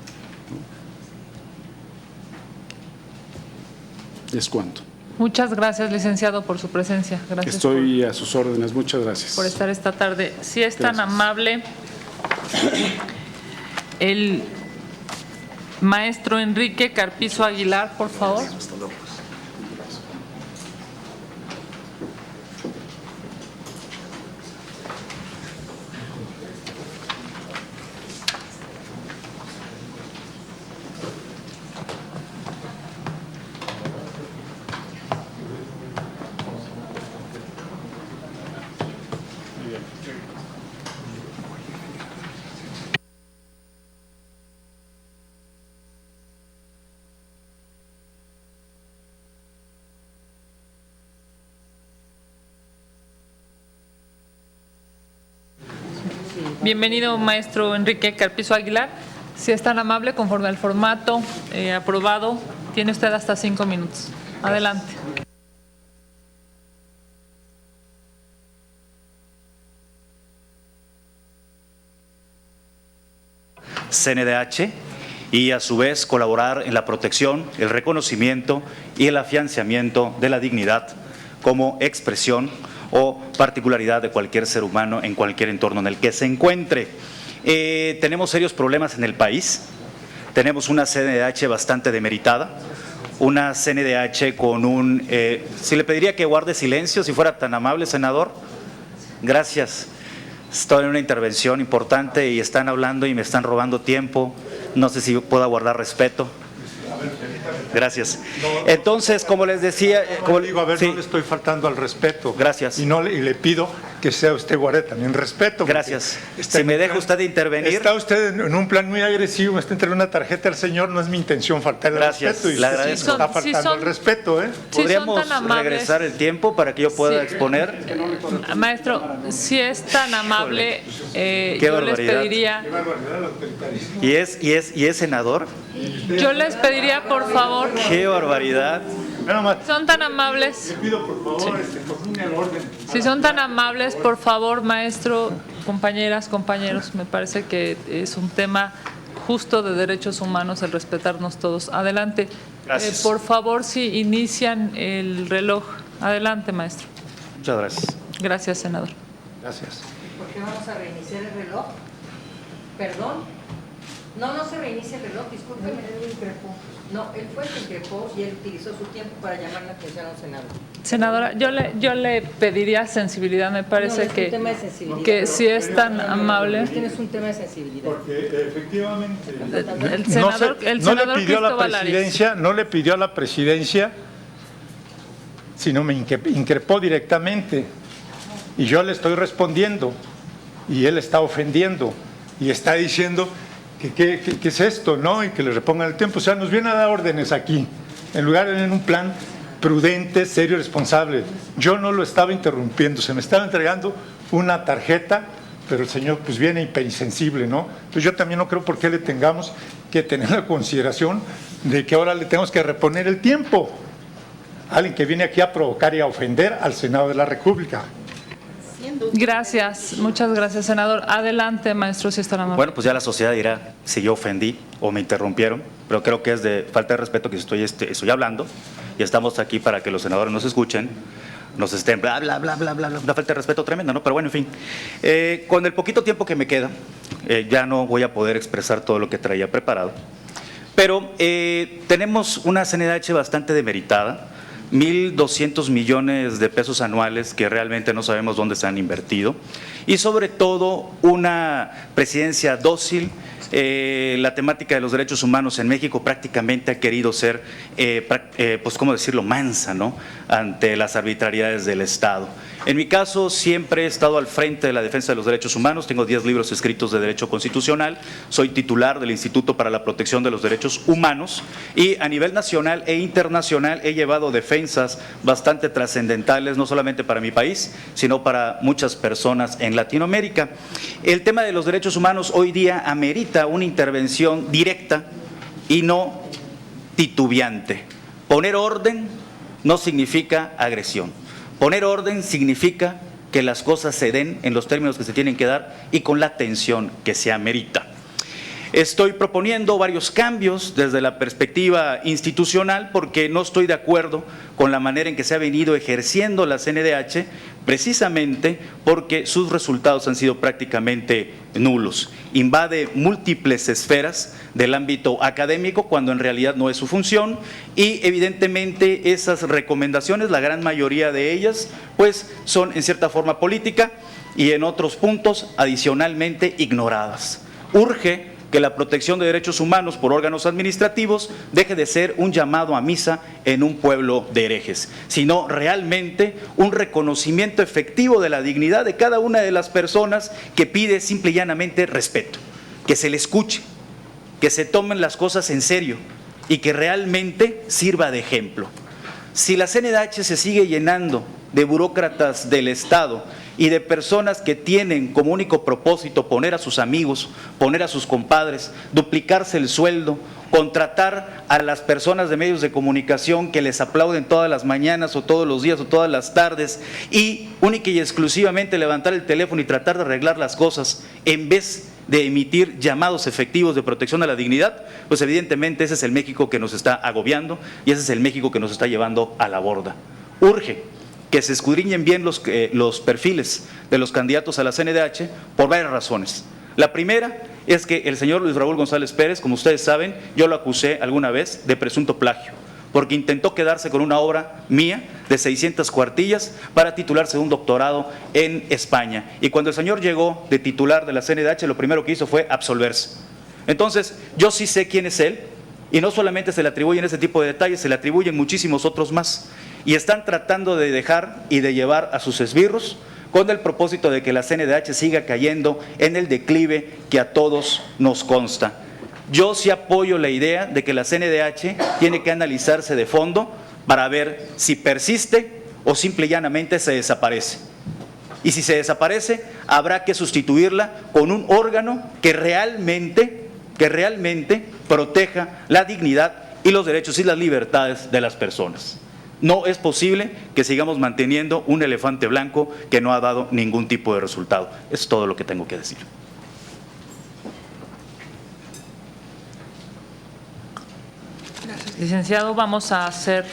es cuánto. Muchas gracias, licenciado, por su presencia. Gracias. Estoy a sus órdenes. Muchas gracias. Por estar esta tarde. Si es tan Gracias. amable, el maestro Enrique Carpizo Aguilar, por favor. Bienvenido, maestro Enrique Carpizo Aguilar. Si es tan amable, conforme al formato aprobado, tiene usted hasta 5 minutos. Adelante. CNDH y a su vez colaborar en la protección, el reconocimiento y el afianzamiento de la dignidad como expresión o particularidad de cualquier ser humano en cualquier entorno en el que se encuentre. Tenemos serios problemas en el país, tenemos una CNDH bastante demeritada, una CNDH con un… si le pediría que guarde silencio, si fuera tan amable, senador. Gracias. Estoy en una intervención importante y están hablando y me están robando tiempo. No sé si puedo guardar respeto. Gracias. Entonces, como les decía… Como digo, a ver, sí. no le estoy faltando al respeto. Gracias. Y le pido que sea usted guarde también respeto. Gracias. Si me deja usted intervenir… Está usted en un plan muy agresivo, me está entregando una tarjeta al señor, no es mi intención faltarle al respeto. Y le agradezco. está faltando el respeto, ¿eh? ¿Podríamos regresar el tiempo para que yo pueda Sí. exponer? Maestro, si es tan amable, Qué yo les barbaridad. pediría… ¿Y es senador? Yo les pediría, por favor… ¡Qué barbaridad! Son tan amables. Pido, por favor, ponme el orden. Si son tan amables, por favor, maestro, compañeras, compañeros, me parece que es un tema justo de derechos humanos el respetarnos todos. Adelante. Gracias. Por favor, si inician el reloj. Adelante, maestro. Muchas gracias. Gracias, senador. Gracias. ¿Por qué vamos a reiniciar el reloj? ¿Perdón? No se reinicia el reloj, discúlpeme. No, él fue el que increpó y él utilizó su tiempo para llamar la atención a un senador. Senadora, yo le pediría sensibilidad, me parece No, es un tema de sensibilidad. que si es tan amable. Tienes un tema de sensibilidad. Porque efectivamente El senador, no le pidió a la presidencia, no le pidió a la presidencia, sino me increpó directamente. Y yo le estoy respondiendo y él está ofendiendo y está diciendo que qué es esto, ¿no? Y que le repongan el tiempo. O sea, nos viene a dar órdenes aquí, en lugar de en un plan prudente, serio y responsable. Yo no lo estaba interrumpiendo, se me estaba entregando una tarjeta, pero el señor pues viene hiperinsensible, ¿no? Entonces yo también no creo por qué le tengamos que tener la consideración de que ahora le tenemos que reponer el tiempo. Alguien que viene aquí a provocar y a ofender al Senado de la República. Gracias, muchas gracias, senador. Adelante, maestro, si está amable. Bueno, pues ya la sociedad dirá si yo ofendí o me interrumpieron, pero creo que es de falta de respeto que estoy hablando y estamos aquí para que los senadores nos escuchen, nos estén bla, bla, bla, bla, bla, una falta de respeto tremenda, ¿no? Pero bueno, en fin, con el poquito tiempo que me queda, ya no voy a poder expresar todo lo que traía preparado, pero tenemos una CNDH bastante demeritada, 1.200 millones de pesos anuales que realmente no sabemos dónde se han invertido y sobre todo una presidencia dócil. La temática de los derechos humanos en México prácticamente ha querido ser, pues cómo decirlo, mansa, ¿no?, ante las arbitrariedades del Estado. En mi caso siempre he estado al frente de la defensa de los derechos humanos, tengo 10 libros escritos de derecho constitucional, soy titular del Instituto para la Protección de los Derechos Humanos y a nivel nacional e internacional he llevado defensas bastante trascendentales, no solamente para mi país, sino para muchas personas en Latinoamérica. El tema de los derechos humanos hoy día amerita una intervención directa y no titubeante. Poner orden no significa agresión. Poner orden significa que las cosas se den en los términos que se tienen que dar y con la atención que se amerita. Estoy proponiendo varios cambios desde la perspectiva institucional porque no estoy de acuerdo con la manera en que se ha venido ejerciendo la CNDH, precisamente porque sus resultados han sido prácticamente nulos. Invade múltiples esferas del ámbito académico cuando en realidad no es su función y evidentemente esas recomendaciones, la gran mayoría de ellas, pues son en cierta forma política y en otros puntos adicionalmente ignoradas. Urge que la protección de derechos humanos por órganos administrativos deje de ser un llamado a misa en un pueblo de herejes, sino realmente un reconocimiento efectivo de la dignidad de cada una de las personas que pide simple y llanamente respeto, que se le escuche, que se tomen las cosas en serio y que realmente sirva de ejemplo. Si la CNDH se sigue llenando de burócratas del Estado y de personas que tienen como único propósito poner a sus amigos, poner a sus compadres, duplicarse el sueldo, contratar a las personas de medios de comunicación que les aplauden todas las mañanas o todos los días o todas las tardes y única y exclusivamente levantar el teléfono y tratar de arreglar las cosas en vez de emitir llamados efectivos de protección a la dignidad, pues evidentemente ese es el México que nos está agobiando y ese es el México que nos está llevando a la borda. Urge que se escudriñen bien los perfiles de los candidatos a la CNDH por varias razones. La primera es que el señor Luis Raúl González Pérez, como ustedes saben, yo lo acusé alguna vez de presunto plagio, porque intentó quedarse con una obra mía de 600 cuartillas para titularse de un doctorado en España. Y cuando el señor llegó de titular de la CNDH, lo primero que hizo fue absolverse. Entonces, yo sí sé quién es él, y no solamente se le atribuyen ese tipo de detalles, se le atribuyen muchísimos otros más. Y están tratando de dejar y de llevar a sus esbirros con el propósito de que la CNDH siga cayendo en el declive que a todos nos consta. Yo sí apoyo la idea de que la CNDH tiene que analizarse de fondo para ver si persiste o simple y llanamente se desaparece. Y si se desaparece, habrá que sustituirla con un órgano que realmente proteja la dignidad y los derechos y las libertades de las personas. No es posible que sigamos manteniendo un elefante blanco que no ha dado ningún tipo de resultado. Es todo lo que tengo que decir. Gracias, licenciado. Vamos a hacer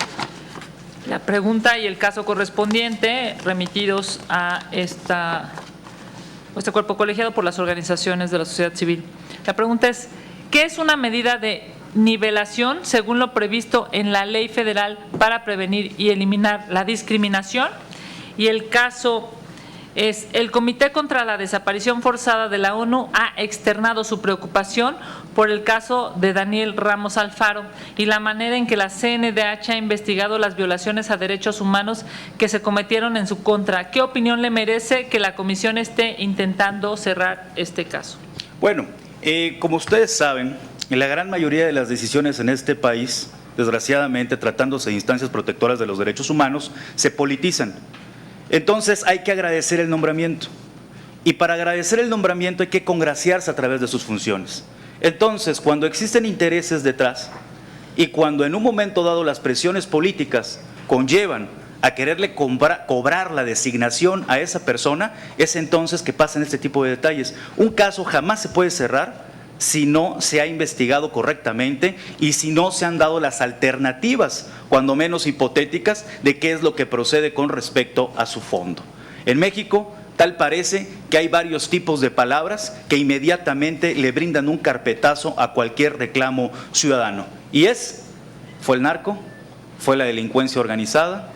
la pregunta y el caso correspondiente remitidos a este cuerpo colegiado por las organizaciones de la sociedad civil. La pregunta es, ¿qué es una medida de nivelación según lo previsto en la Ley Federal para prevenir y eliminar la discriminación? Y el caso es, el Comité contra la Desaparición Forzada de la ONU ha externado su preocupación por el caso de Daniel Ramos Alfaro y la manera en que la CNDH ha investigado las violaciones a derechos humanos que se cometieron en su contra. ¿Qué opinión le merece que la comisión esté intentando cerrar este caso? Bueno, como ustedes saben, la gran mayoría de las decisiones en este país, desgraciadamente, tratándose de instancias protectoras de los derechos humanos, se politizan. Entonces hay que agradecer el nombramiento. Y para agradecer el nombramiento hay que congraciarse a través de sus funciones. Entonces, cuando existen intereses detrás y cuando en un momento dado las presiones políticas conllevan a quererle cobrar la designación a esa persona, es entonces que pasan este tipo de detalles. Un caso jamás se puede cerrar si no se ha investigado correctamente y si no se han dado las alternativas, cuando menos hipotéticas, de qué es lo que procede con respecto a su fondo. En México, tal parece que hay varios tipos de palabras que inmediatamente le brindan un carpetazo a cualquier reclamo ciudadano. Y fue el narco, fue la delincuencia organizada,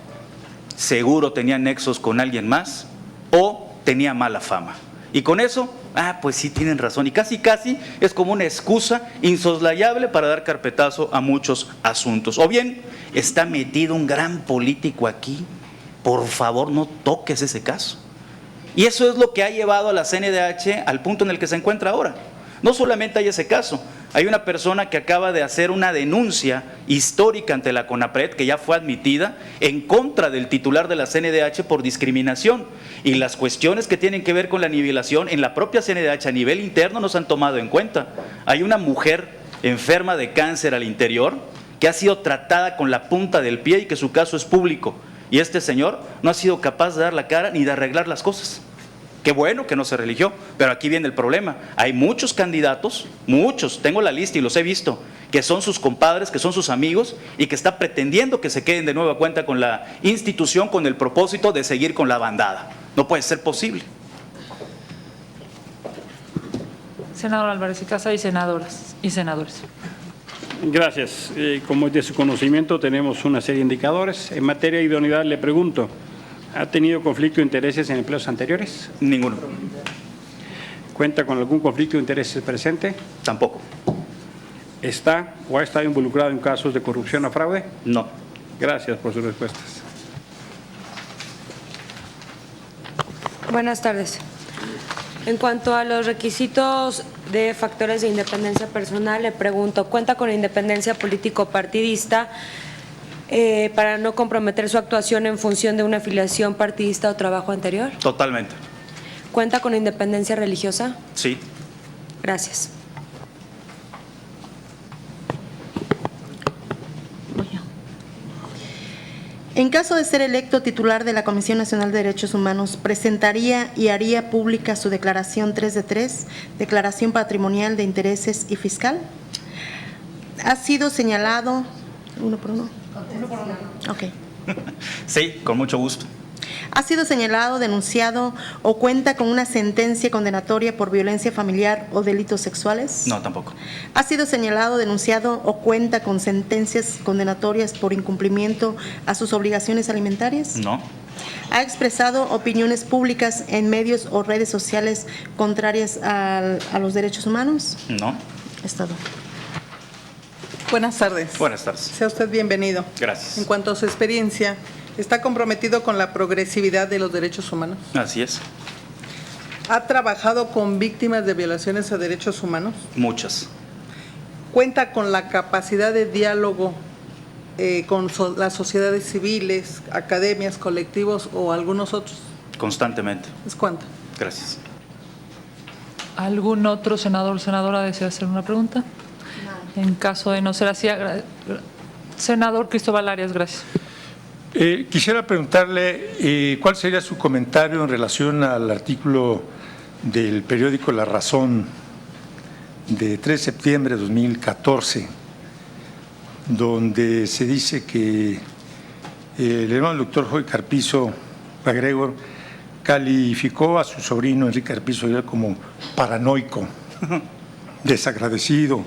seguro tenía nexos con alguien más o tenía mala fama. Y con eso, pues sí tienen razón. Y casi es como una excusa insoslayable para dar carpetazo a muchos asuntos. O bien, está metido un gran político aquí. Por favor, no toques ese caso. Y eso es lo que ha llevado a la CNDH al punto en el que se encuentra ahora. No solamente hay ese caso, hay una persona que acaba de hacer una denuncia histórica ante la CONAPRED, que ya fue admitida, en contra del titular de la CNDH por discriminación. Y las cuestiones que tienen que ver con la nivelación en la propia CNDH a nivel interno no se han tomado en cuenta. Hay una mujer enferma de cáncer al interior que ha sido tratada con la punta del pie y que su caso es público. Y este señor no ha sido capaz de dar la cara ni de arreglar las cosas. Qué bueno que no se religió, pero aquí viene el problema. Hay muchos candidatos, muchos, tengo la lista y los he visto, que son sus compadres, que son sus amigos y que está pretendiendo que se queden de nueva cuenta con la institución con el propósito de seguir con la bandada. No puede ser posible. Senador Álvarez y Casa y senadoras y senadores. Gracias. Como es de su conocimiento, tenemos una serie de indicadores. En materia de idoneidad, le pregunto, ¿ha tenido conflicto de intereses en empleos anteriores? Ninguno. ¿Cuenta con algún conflicto de intereses presente? Tampoco. ¿Está o ha estado involucrado en casos de corrupción o fraude? No. Gracias por sus respuestas. Buenas tardes. En cuanto a los requisitos de factores de independencia personal, le pregunto, ¿cuenta con independencia político-partidista para no comprometer su actuación en función de una afiliación partidista o trabajo anterior? Totalmente. ¿Cuenta con independencia religiosa? Sí. Gracias. En caso de ser electo titular de la Comisión Nacional de Derechos Humanos, ¿presentaría y haría pública su declaración 3 de 3, declaración patrimonial de intereses y fiscal? Ha sido señalado… ¿Uno por uno? Uno por uno. Ok. Sí, con mucho gusto. ¿Ha sido señalado, denunciado o cuenta con una sentencia condenatoria por violencia familiar o delitos sexuales? No, tampoco. ¿Ha sido señalado, denunciado o cuenta con sentencias condenatorias por incumplimiento a sus obligaciones alimentarias? No. ¿Ha expresado opiniones públicas en medios o redes sociales contrarias a los derechos humanos? No. Es todo. Buenas tardes. Buenas tardes. Sea usted bienvenido. Gracias. En cuanto a su experiencia, ¿está comprometido con la progresividad de los derechos humanos? Así es. ¿Ha trabajado con víctimas de violaciones a derechos humanos? Muchas. ¿Cuenta con la capacidad de diálogo con las sociedades civiles, academias, colectivos o algunos otros? Constantemente. ¿Es cuánto? Gracias. ¿Algún otro senador o senadora desea hacer una pregunta? No. En caso de no ser así, senador Cristóbal Arias, gracias. Quisiera preguntarle cuál sería su comentario en relación al artículo del periódico La Razón de 3 de septiembre de 2014, donde se dice que el hermano doctor Joy Carpizo MacGregor calificó a su sobrino Enrique Carpizo como paranoico, desagradecido,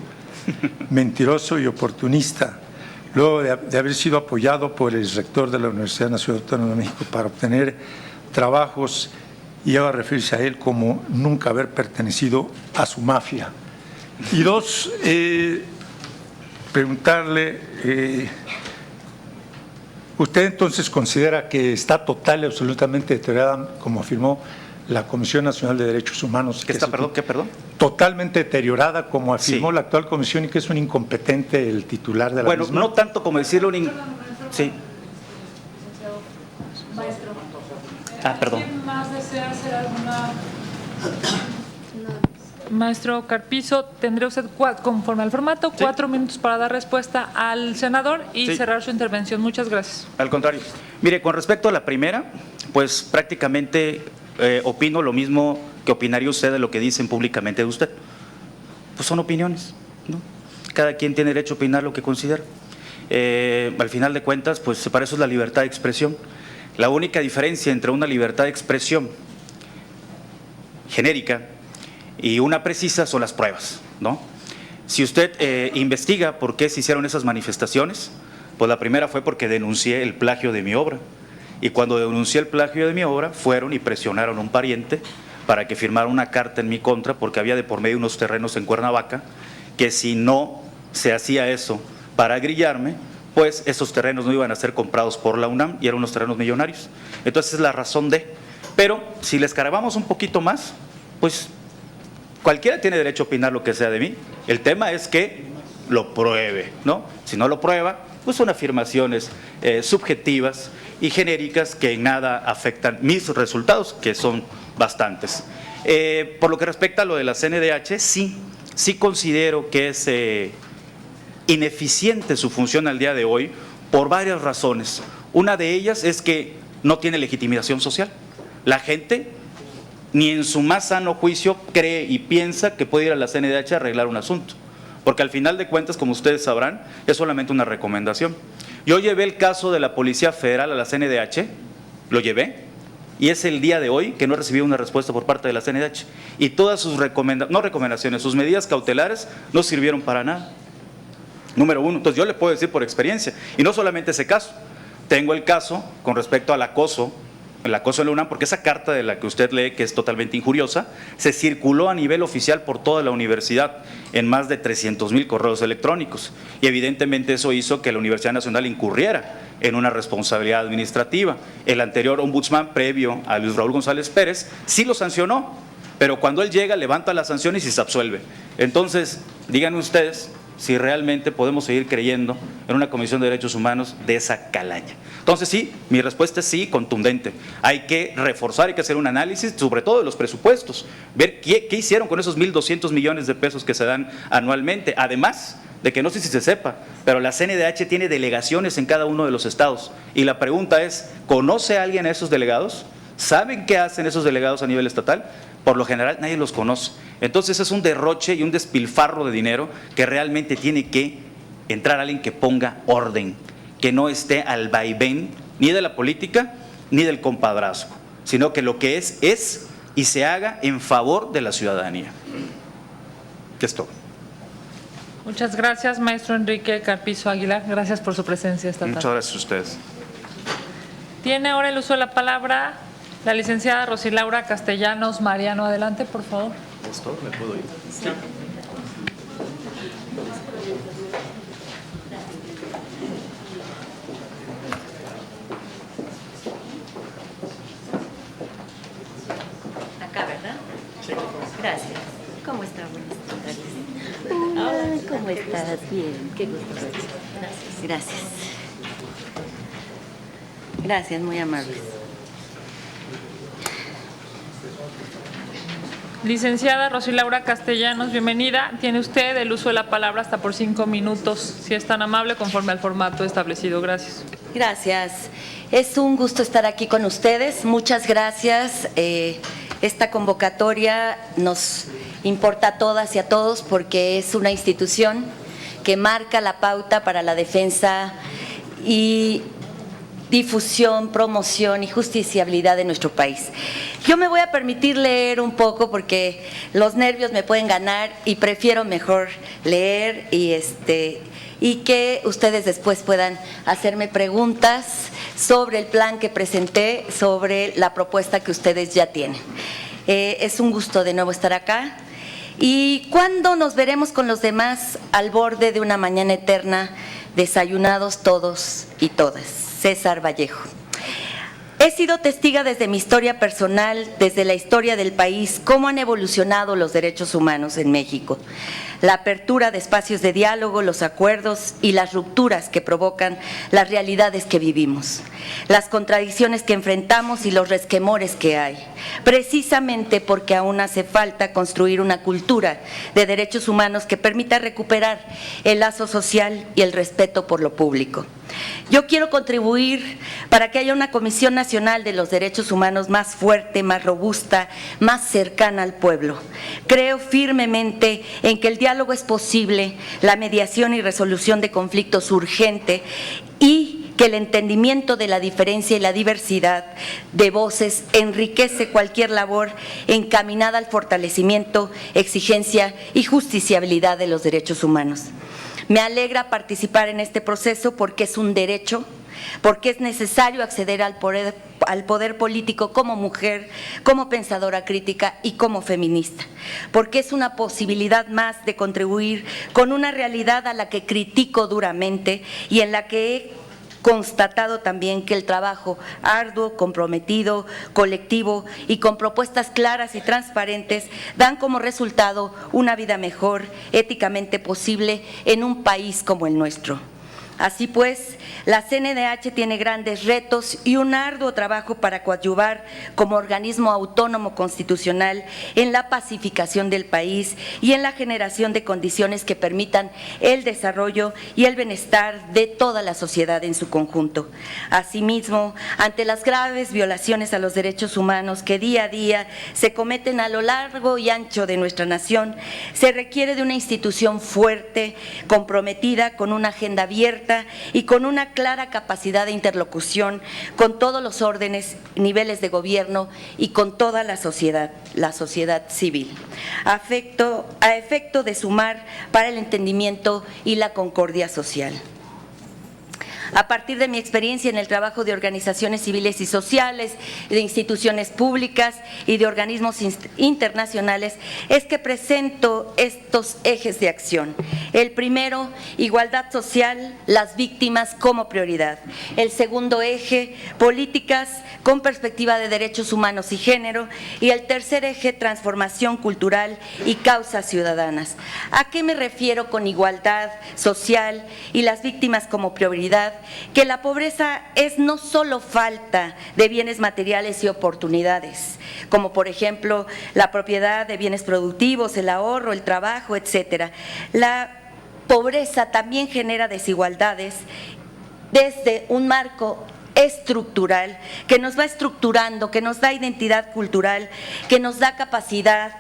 mentiroso y oportunista, luego de haber sido apoyado por el rector de la Universidad Nacional Autónoma de México para obtener trabajos, y iba a referirse a él como nunca haber pertenecido a su mafia. Y dos, preguntarle, ¿usted entonces considera que está total y absolutamente deteriorada, como afirmó la Comisión Nacional de Derechos Humanos? ¿Qué está, perdón? ¿Qué, perdón? Totalmente deteriorada, como afirmó la actual comisión, y que es un incompetente el titular de la misma. Bueno, no tanto como decirlo sí. Maestro. Perdón. ¿Quién más desea hacer alguna? Maestro Carpizo, tendría usted, conforme al formato, 4 minutos para dar respuesta al senador y cerrar su intervención. Muchas gracias. Al contrario. Mire, con respecto a la primera, pues prácticamente opino lo mismo que opinaría usted de lo que dicen públicamente de usted. Pues son opiniones, ¿no? Cada quien tiene derecho a opinar lo que considera. Al final de cuentas, pues para eso es la libertad de expresión. La única diferencia entre una libertad de expresión genérica y una precisa son las pruebas, ¿no? Si usted investiga por qué se hicieron esas manifestaciones, pues la primera fue porque denuncié el plagio de mi obra. Y cuando denuncié el plagio de mi obra, fueron y presionaron a un pariente para que firmara una carta en mi contra, porque había de por medio unos terrenos en Cuernavaca, que si no se hacía eso para grillarme, pues esos terrenos no iban a ser comprados por la UNAM y eran unos terrenos millonarios. Entonces es la razón de. Pero si le escarbamos un poquito más, pues cualquiera tiene derecho a opinar lo que sea de mí. El tema es que lo pruebe, ¿no? Si no lo prueba, pues son afirmaciones subjetivas y genéricas que en nada afectan mis resultados, que son bastantes. Por lo que respecta a lo de la CNDH, sí considero que es ineficiente su función al día de hoy por varias razones. Una de ellas es que no tiene legitimación social. La gente ni en su más sano juicio cree y piensa que puede ir a la CNDH a arreglar un asunto, porque al final de cuentas, como ustedes sabrán, es solamente una recomendación. Yo llevé el caso de la Policía Federal a la CNDH, lo llevé, y es el día de hoy que no he recibido una respuesta por parte de la CNDH. Y todas sus recomendaciones, sus medidas cautelares no sirvieron para nada. Número uno, entonces yo le puedo decir por experiencia, y no solamente ese caso, tengo el caso con respecto al acoso en la UNAM, porque esa carta de la que usted lee, que es totalmente injuriosa, se circuló a nivel oficial por toda la universidad en más de 300,000 correos electrónicos, y evidentemente eso hizo que la Universidad Nacional incurriera en una responsabilidad administrativa. El anterior ombudsman, previo a Luis Raúl González Pérez, sí lo sancionó, pero cuando él llega, levanta las sanciones y se absuelve. Entonces, díganme ustedes si realmente podemos seguir creyendo en una Comisión de Derechos Humanos de esa calaña. Entonces sí, mi respuesta es sí, contundente. Hay que reforzar, hay que hacer un análisis, sobre todo de los presupuestos, ver qué hicieron con esos 1,200 millones de pesos que se dan anualmente, además de que no sé si se sepa, pero la CNDH tiene delegaciones en cada uno de los estados, y la pregunta es, ¿conoce a alguien a esos delegados? ¿Saben qué hacen esos delegados a nivel estatal? Por lo general nadie los conoce. Entonces es un derroche y un despilfarro de dinero que realmente tiene que entrar alguien que ponga orden, que no esté al vaivén ni de la política ni del compadrazgo, sino que lo que es y se haga en favor de la ciudadanía. Que es todo. Muchas gracias, maestro Enrique Carpizo Aguilar. Gracias por su presencia esta tarde. Muchas gracias a ustedes. Tiene ahora el uso de la palabra la licenciada Rosilaura Castellanos Mariano. Adelante, por favor. ¿Esto me puedo ir? Sí. Acá, ¿verdad? Sí. Gracias. ¿Cómo está? Buenas tardes. Hola, ¿cómo estás? Bien, qué gusto verte. Gracias. Gracias. Gracias, muy amables. Licenciada Rosilaura Castellanos, bienvenida. Tiene usted el uso de la palabra hasta por 5 minutos, si es tan amable, conforme al formato establecido. Gracias. Gracias. Es un gusto estar aquí con ustedes. Muchas gracias. Esta convocatoria nos importa a todas y a todos porque es una institución que marca la pauta para la defensa y difusión, promoción y justiciabilidad de nuestro país. Yo me voy a permitir leer un poco porque los nervios me pueden ganar y prefiero mejor leer y que ustedes después puedan hacerme preguntas sobre el plan que presenté, sobre la propuesta que ustedes ya tienen. Es un gusto de nuevo estar acá. ¿Y cuándo nos veremos con los demás al borde de una mañana eterna, desayunados todos y todas? César Vallejo. He sido testiga desde mi historia personal, desde la historia del país, cómo han evolucionado los derechos humanos en México. La apertura de espacios de diálogo, los acuerdos y las rupturas que provocan las realidades que vivimos, las contradicciones que enfrentamos y los resquemores que hay, precisamente porque aún hace falta construir una cultura de derechos humanos que permita recuperar el lazo social y el respeto por lo público. Yo quiero contribuir para que haya una Comisión Nacional de los Derechos Humanos más fuerte, más robusta, más cercana al pueblo. Creo firmemente en que el diálogo es posible, la mediación y resolución de conflictos urgente y que el entendimiento de la diferencia y la diversidad de voces enriquece cualquier labor encaminada al fortalecimiento, exigencia y justiciabilidad de los derechos humanos. Me alegra participar en este proceso porque es un derecho, porque es necesario acceder al poder político como mujer, como pensadora crítica y como feminista, porque es una posibilidad más de contribuir con una realidad a la que critico duramente y en la que he constatado también que el trabajo arduo, comprometido, colectivo y con propuestas claras y transparentes dan como resultado una vida mejor, éticamente posible en un país como el nuestro. Así pues, La CNDH tiene grandes retos y un arduo trabajo para coadyuvar como organismo autónomo constitucional en la pacificación del país y en la generación de condiciones que permitan el desarrollo y el bienestar de toda la sociedad en su conjunto. Asimismo, ante las graves violaciones a los derechos humanos que día a día se cometen a lo largo y ancho de nuestra nación, se requiere de una institución fuerte, comprometida, con una agenda abierta y con una clara capacidad de interlocución con todos los órdenes, niveles de gobierno y con toda la sociedad civil, a efecto de sumar para el entendimiento y la concordia social. A partir de mi experiencia en el trabajo de organizaciones civiles y sociales, de instituciones públicas y de organismos internacionales, es que presento estos ejes de acción. El primero, igualdad social, las víctimas como prioridad. El segundo eje, políticas con perspectiva de derechos humanos y género. Y el tercer eje, transformación cultural y causas ciudadanas. ¿A qué me refiero con igualdad social y las víctimas como prioridad? Que la pobreza es no solo falta de bienes materiales y oportunidades, como por ejemplo la propiedad de bienes productivos, el ahorro, el trabajo, etcétera. La pobreza también genera desigualdades desde un marco estructural que nos va estructurando, que nos da identidad cultural, que nos da capacidad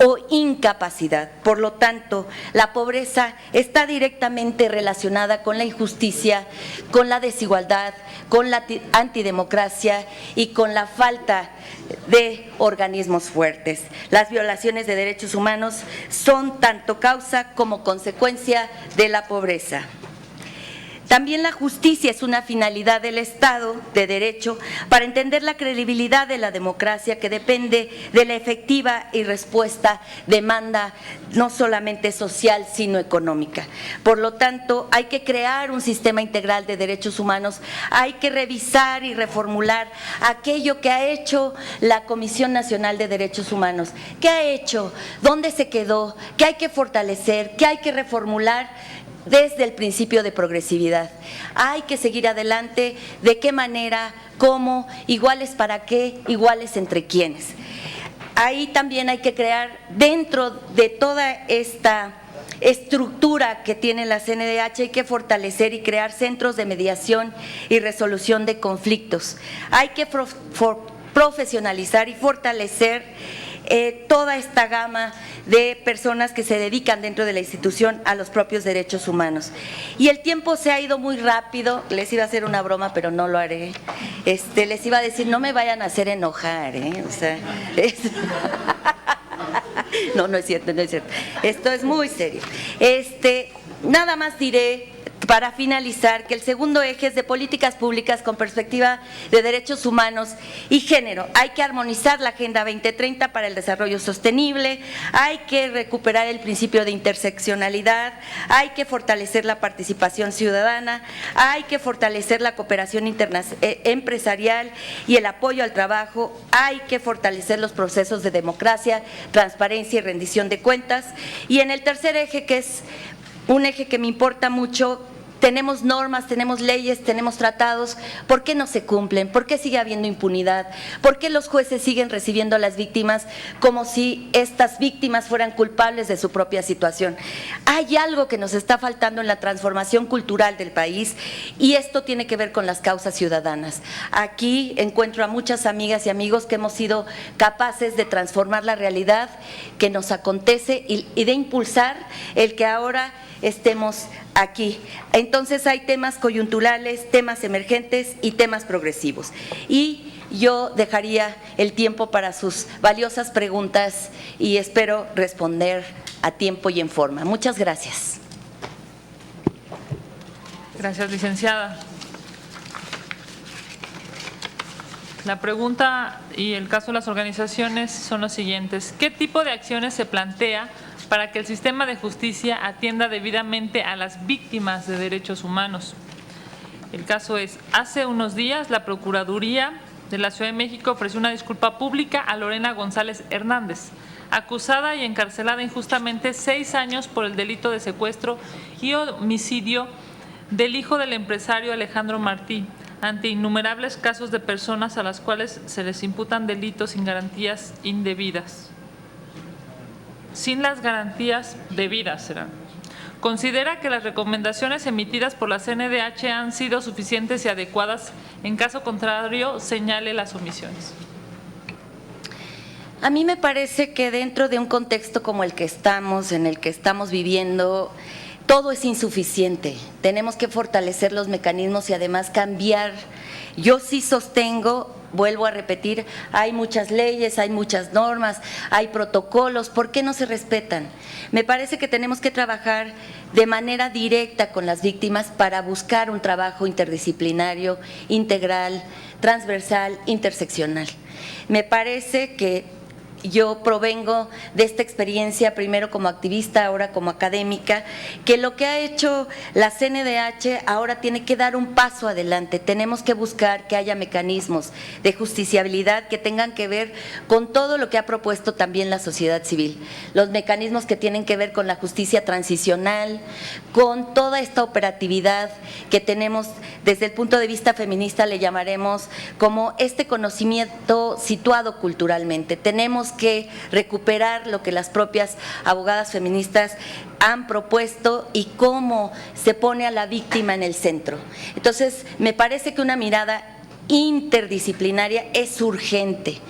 o incapacidad. Por lo tanto, la pobreza está directamente relacionada con la injusticia, con la desigualdad, con la antidemocracia y con la falta de organismos fuertes. Las violaciones de derechos humanos son tanto causa como consecuencia de la pobreza. También la justicia es una finalidad del Estado de Derecho para entender la credibilidad de la democracia, que depende de la efectiva y respuesta demanda no solamente social sino económica. Por lo tanto, hay que crear un sistema integral de derechos humanos, hay que revisar y reformular aquello que ha hecho la Comisión Nacional de Derechos Humanos. ¿Qué ha hecho? ¿Dónde se quedó? ¿Qué hay que fortalecer? ¿Qué hay que reformular? Desde el principio de progresividad. Hay que seguir adelante. ¿De qué manera? ¿Cómo? ¿Iguales para qué? ¿Iguales entre quiénes? Ahí también hay que crear, dentro de toda esta estructura que tiene la CNDH, hay que fortalecer y crear centros de mediación y resolución de conflictos. Hay que profesionalizar y fortalecer toda esta gama de personas que se dedican dentro de la institución a los propios derechos humanos. Y el tiempo se ha ido muy rápido. Les iba a hacer una broma, pero no lo haré. Les iba a decir, no me vayan a hacer enojar, o sea, no, no es cierto, no es cierto. Esto es muy serio. Nada más diré, para finalizar, que el segundo eje es de políticas públicas con perspectiva de derechos humanos y género. Hay que armonizar la Agenda 2030 para el desarrollo sostenible, hay que recuperar el principio de interseccionalidad, hay que fortalecer la participación ciudadana, hay que fortalecer la cooperación empresarial y el apoyo al trabajo, hay que fortalecer los procesos de democracia, transparencia y rendición de cuentas. Y en el tercer eje, que es un eje que me importa mucho, tenemos normas, tenemos leyes, tenemos tratados. ¿Por qué no se cumplen? ¿Por qué sigue habiendo impunidad? ¿Por qué los jueces siguen recibiendo a las víctimas como si estas víctimas fueran culpables de su propia situación? Hay algo que nos está faltando en la transformación cultural del país y esto tiene que ver con las causas ciudadanas. Aquí encuentro a muchas amigas y amigos que hemos sido capaces de transformar la realidad que nos acontece y de impulsar el que ahora estemos aquí. Entonces hay temas coyunturales, temas emergentes y temas progresivos. Y yo dejaría el tiempo para sus valiosas preguntas y espero responder a tiempo y en forma. Muchas gracias. Gracias, licenciada. La pregunta y el caso de las organizaciones son los siguientes. ¿Qué tipo de acciones se plantea para que el sistema de justicia atienda debidamente a las víctimas de derechos humanos? El caso es, hace unos días la Procuraduría de la Ciudad de México ofreció una disculpa pública a Lorena González Hernández, acusada y encarcelada injustamente 6 años por el delito de secuestro y homicidio del hijo del empresario Alejandro Martí, ante innumerables casos de personas a las cuales se les imputan delitos sin garantías indebidas. Sin las garantías debidas serán. Considera que las recomendaciones emitidas por la CNDH han sido suficientes y adecuadas. En caso contrario, señale las omisiones. A mí me parece que dentro de un contexto como el que estamos, en el que estamos viviendo, todo es insuficiente. Tenemos que fortalecer los mecanismos y además cambiar. Yo sí sostengo, vuelvo a repetir, hay muchas leyes, hay muchas normas, hay protocolos, ¿por qué no se respetan? Me parece que tenemos que trabajar de manera directa con las víctimas para buscar un trabajo interdisciplinario, integral, transversal, interseccional. Me parece que yo provengo de esta experiencia, primero como activista, ahora como académica, que lo que ha hecho la CNDH ahora tiene que dar un paso adelante. Tenemos que buscar que haya mecanismos de justiciabilidad que tengan que ver con todo lo que ha propuesto también la sociedad civil. Los mecanismos que tienen que ver con la justicia transicional, con toda esta operatividad que tenemos desde el punto de vista feminista, le llamaremos como este conocimiento situado culturalmente. Tenemos que recuperar lo que las propias abogadas feministas han propuesto y cómo se pone a la víctima en el centro. Entonces, me parece que una mirada interdisciplinaria es urgente,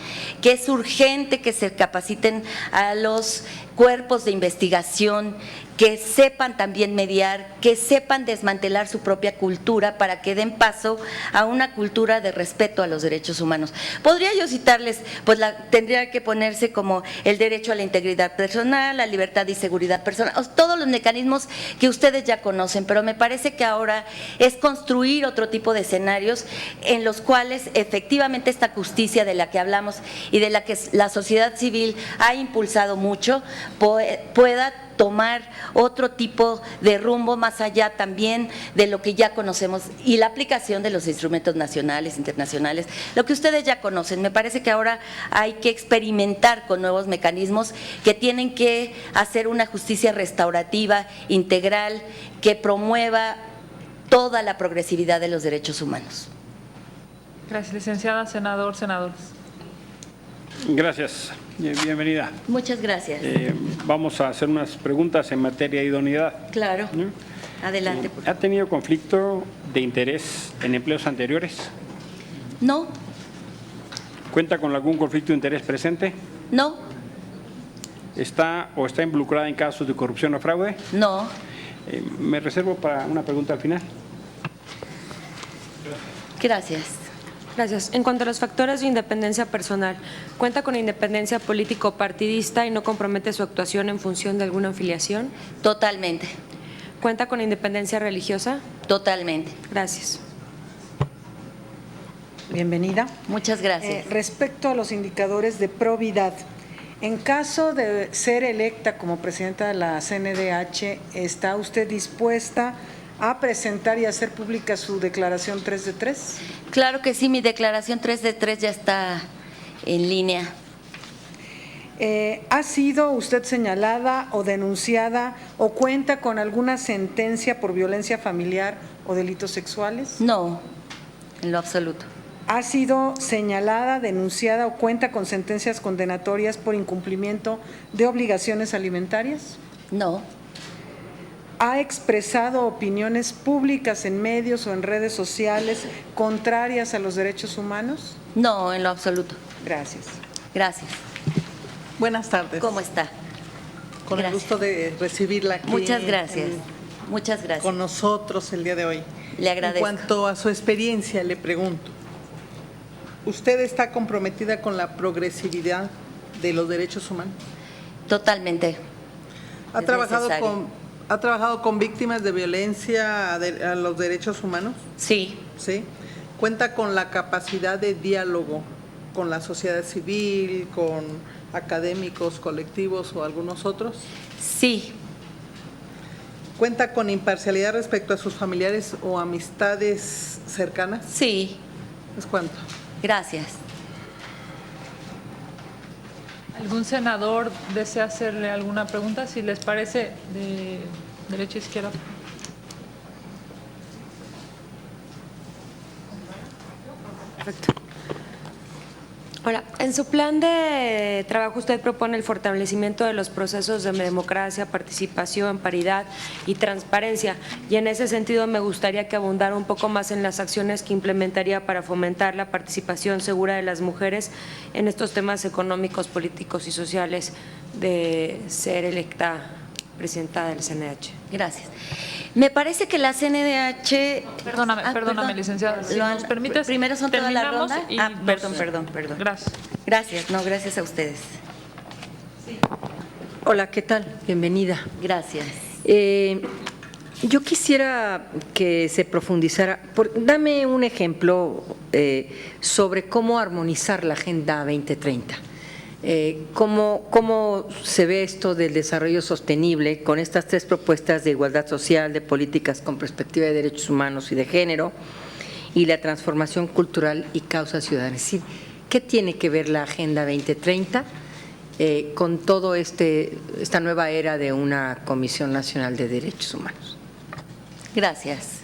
que se capaciten a los cuerpos de investigación, que sepan también mediar, que sepan desmantelar su propia cultura para que den paso a una cultura de respeto a los derechos humanos. Podría yo citarles, pues tendría que ponerse como el derecho a la integridad personal, la libertad y seguridad personal, todos los mecanismos que ustedes ya conocen, pero me parece que ahora es construir otro tipo de escenarios en los cuales efectivamente esta justicia de la que hablamos y de la que la sociedad civil ha impulsado mucho, pueda tomar otro tipo de rumbo más allá también de lo que ya conocemos y la aplicación de los instrumentos nacionales, internacionales, lo que ustedes ya conocen. Me parece que ahora hay que experimentar con nuevos mecanismos que tienen que hacer una justicia restaurativa, integral, que promueva toda la progresividad de los derechos humanos. Gracias, licenciada. Senador, senadores. Gracias. Bienvenida. Muchas gracias. Vamos a hacer unas preguntas en materia de idoneidad. Claro. Adelante. ¿Ha tenido conflicto de interés en empleos anteriores? No. ¿Cuenta con algún conflicto de interés presente? No. ¿Está involucrada en casos de corrupción o fraude? No. Me reservo para una pregunta al final. Gracias. Gracias. En cuanto a los factores de independencia personal, ¿cuenta con independencia político-partidista y no compromete su actuación en función de alguna afiliación? Totalmente. ¿Cuenta con independencia religiosa? Totalmente. Gracias. Bienvenida. Muchas gracias. Respecto a los indicadores de probidad, en caso de ser electa como presidenta de la CNDH, ¿está usted dispuesta a presentar y hacer pública su declaración 3 de 3? Claro que sí, mi declaración 3 de 3 ya está en línea. ¿Ha sido usted señalada o denunciada o cuenta con alguna sentencia por violencia familiar o delitos sexuales? No, en lo absoluto. ¿Ha sido señalada, denunciada o cuenta con sentencias condenatorias por incumplimiento de obligaciones alimentarias? No. ¿Ha expresado opiniones públicas en medios o en redes sociales contrarias a los derechos humanos? No, en lo absoluto. Gracias. Gracias. Buenas tardes. ¿Cómo está? Con el gusto de recibirla aquí. Muchas gracias. Muchas gracias. Con nosotros el día de hoy. Le agradezco. En cuanto a su experiencia, le pregunto, ¿usted está comprometida con la progresividad de los derechos humanos? Totalmente. ¿Ha trabajado con víctimas de violencia a los derechos humanos? Sí. ¿Sí? ¿Cuenta con la capacidad de diálogo con la sociedad civil, con académicos, colectivos o algunos otros? Sí. ¿Cuenta con imparcialidad respecto a sus familiares o amistades cercanas? Sí. ¿Es cuánto? Gracias. ¿Algún senador desea hacerle alguna pregunta? Si les parece, de derecha a izquierda. Perfecto. Ahora, en su plan de trabajo usted propone el fortalecimiento de los procesos de democracia, participación, paridad y transparencia. Y en ese sentido me gustaría que abundara un poco más en las acciones que implementaría para fomentar la participación segura de las mujeres en estos temas económicos, políticos y sociales de ser electa presidenta del CNDH. Gracias. Me parece que la CNDH… Perdóname, licenciada. Si nos permites, primero son toda la terminamos ronda. y Perdón. Gracias. Gracias, no, gracias a ustedes. Hola, ¿qué tal? Bienvenida. Gracias. Yo quisiera que se profundizara, dame un ejemplo sobre cómo armonizar la Agenda 2030. ¿Cómo se ve esto del desarrollo sostenible con estas tres propuestas de igualdad social, de políticas con perspectiva de derechos humanos y de género, y la transformación cultural y causas ciudadanas? Es decir, ¿qué tiene que ver la Agenda 2030 con todo esta nueva era de una Comisión Nacional de Derechos Humanos? Gracias.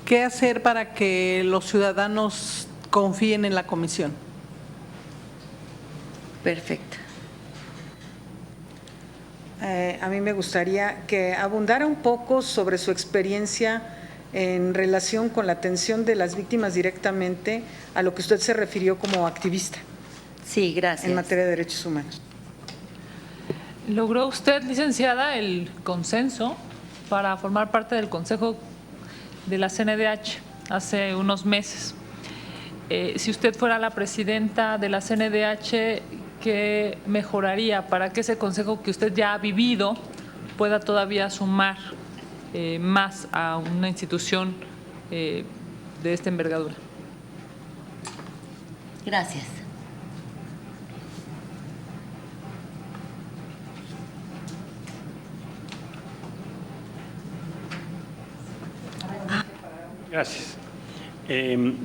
¿Qué hacer para que los ciudadanos confíen en la comisión? Perfecto. A mí me gustaría que abundara un poco sobre su experiencia en relación con la atención de las víctimas directamente a lo que usted se refirió como activista. Sí, gracias. En materia de derechos humanos. ¿Logró usted, licenciada, el consenso para formar parte del Consejo de la CNDH hace unos meses? Si usted fuera la presidenta de la CNDH, ¿qué mejoraría para que ese consejo que usted ya ha vivido pueda todavía sumar más a una institución de esta envergadura? Gracias. Gracias.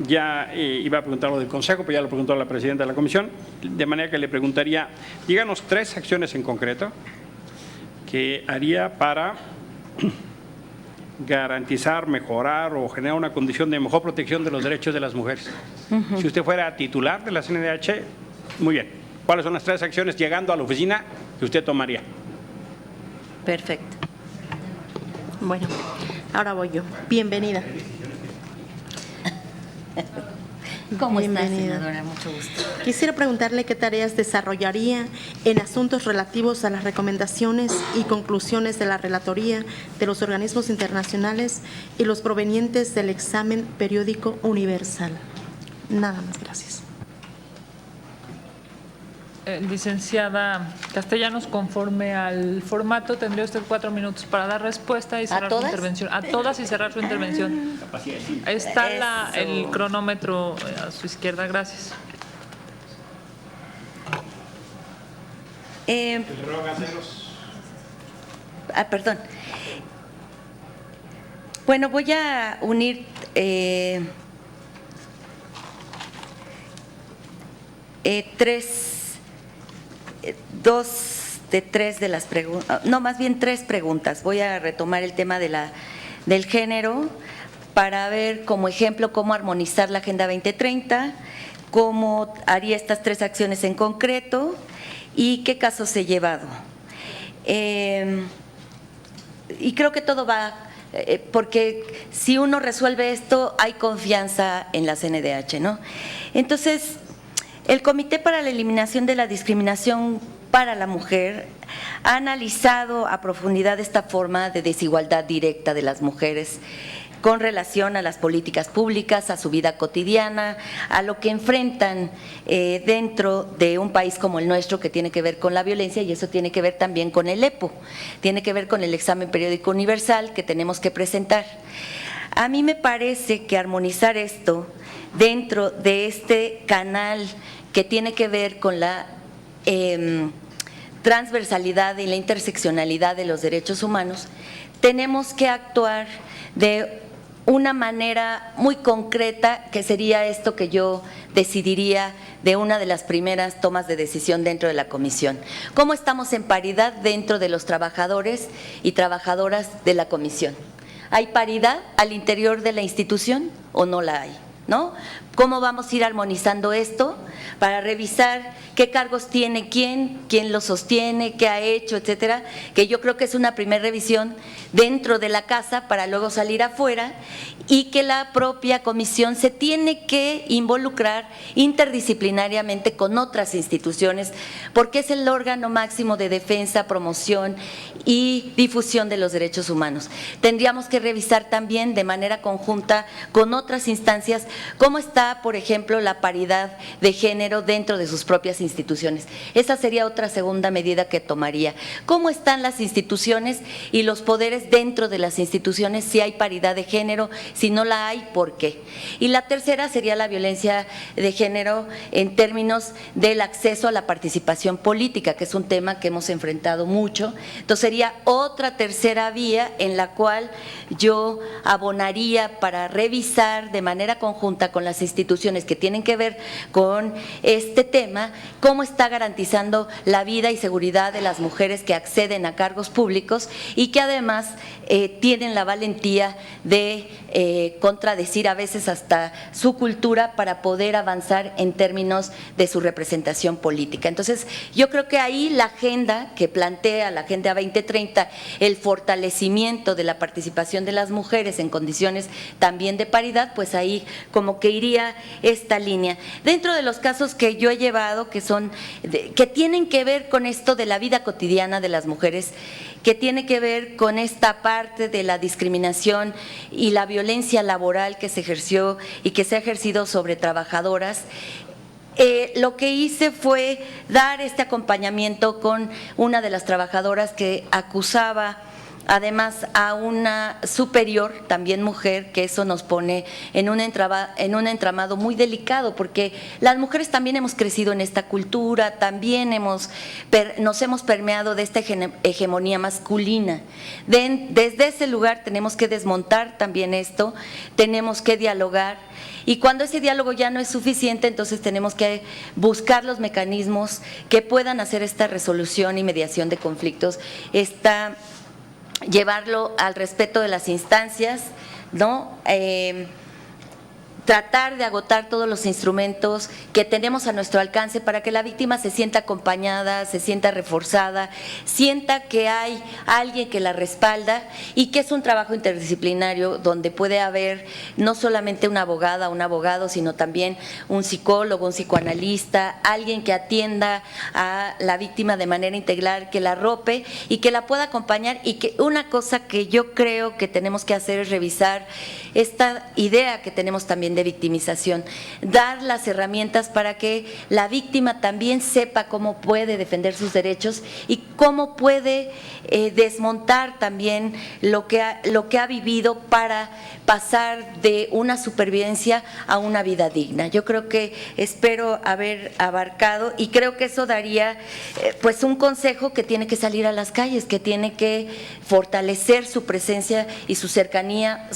Ya iba a preguntar lo del Consejo, pero ya lo preguntó la presidenta de la Comisión, de manera que le preguntaría, díganos 3 acciones en concreto que haría para garantizar, mejorar o generar una condición de mejor protección de los derechos de las mujeres. Si usted fuera titular de la CNDH, muy bien. ¿Cuáles son las 3 acciones llegando a la oficina que usted tomaría? Perfecto. Bueno, ahora voy yo. Bienvenida. ¿Cómo está, Bienvenida. senadora? Mucho gusto. Quisiera preguntarle qué tareas desarrollaría en asuntos relativos a las recomendaciones y conclusiones de la relatoría de los organismos internacionales y los provenientes del examen periódico universal. Nada más, gracias. Licenciada Castellanos, conforme al formato, tendría usted 4 minutos para dar respuesta y cerrar su intervención. A todas y cerrar su intervención. Ahí está el cronómetro a su izquierda. Gracias. Perdón. Bueno, voy a unir tres de las preguntas, no, más bien 3 preguntas. Voy a retomar el tema del género para ver como ejemplo cómo armonizar la Agenda 2030, cómo haría estas 3 acciones en concreto y qué casos he llevado. Y creo que todo va, porque si uno resuelve esto, hay confianza en la CNDH, ¿no? Entonces, el Comité para la Eliminación de la Discriminación para la Mujer ha analizado a profundidad esta forma de desigualdad directa de las mujeres con relación a las políticas públicas, a su vida cotidiana, a lo que enfrentan dentro de un país como el nuestro, que tiene que ver con la violencia, y eso tiene que ver también con el EPO, tiene que ver con el examen periódico universal que tenemos que presentar. A mí me parece que armonizar esto dentro de este canal que tiene que ver con la transversalidad y la interseccionalidad de los derechos humanos, tenemos que actuar de una manera muy concreta, que sería esto que yo decidiría de una de las primeras tomas de decisión dentro de la comisión. ¿Cómo estamos en paridad dentro de los trabajadores y trabajadoras de la comisión? ¿Hay paridad al interior de la institución o no la hay? ¿no? ¿Cómo vamos a ir armonizando esto para revisar qué cargos tiene quién los sostiene, qué ha hecho, etcétera? Que yo creo que es una primera revisión dentro de la casa para luego salir afuera, y que la propia comisión se tiene que involucrar interdisciplinariamente con otras instituciones, porque es el órgano máximo de defensa, promoción y difusión de los derechos humanos. Tendríamos que revisar también de manera conjunta con otras instancias cómo está, por ejemplo, la paridad de género dentro de sus propias instituciones. Esa sería otra segunda medida que tomaría. ¿Cómo están las instituciones y los poderes dentro de las instituciones? Si hay paridad de género, si no la hay, ¿por qué? Y la tercera sería la violencia de género en términos del acceso a la participación política, que es un tema que hemos enfrentado mucho. Entonces sería otra tercera vía en la cual yo abonaría para revisar de manera conjunta con las instituciones que tienen que ver con este tema, cómo está garantizando la vida y seguridad de las mujeres que acceden a cargos públicos y que además tienen la valentía de contradecir a veces hasta su cultura para poder avanzar en términos de su representación política. Entonces, yo creo que ahí la agenda que plantea la Agenda 2030, el fortalecimiento de la participación de las mujeres en condiciones también de paridad, pues ahí como que iría esta línea. Dentro de los casos que yo he llevado, que tienen que ver con esto de la vida cotidiana de las mujeres, que tiene que ver con esta parte de la discriminación y la violencia laboral que se ejerció y que se ha ejercido sobre trabajadoras. Lo que hice fue dar este acompañamiento con una de las trabajadoras que acusaba además a una superior, también mujer, que eso nos pone en un entramado muy delicado, porque las mujeres también hemos crecido en esta cultura, también nos hemos permeado de esta hegemonía masculina. Desde ese lugar tenemos que desmontar también esto, tenemos que dialogar, y cuando ese diálogo ya no es suficiente, entonces tenemos que buscar los mecanismos que puedan hacer esta resolución y mediación de conflictos, llevarlo al respeto de las instancias, ¿no? Tratar de agotar todos los instrumentos que tenemos a nuestro alcance para que la víctima se sienta acompañada, se sienta reforzada, sienta que hay alguien que la respalda y que es un trabajo interdisciplinario donde puede haber no solamente una abogada, un abogado, sino también un psicólogo, un psicoanalista, alguien que atienda a la víctima de manera integral, que la arrope y que la pueda acompañar. Y que una cosa que yo creo que tenemos que hacer es revisar esta idea que tenemos también de victimización, dar las herramientas para que la víctima también sepa cómo puede defender sus derechos y cómo puede desmontar también lo que ha vivido para pasar de una supervivencia a una vida digna. Yo creo que espero haber abarcado, y creo que eso daría pues un consejo que tiene que salir a las calles, que tiene que fortalecer su presencia y su cercanía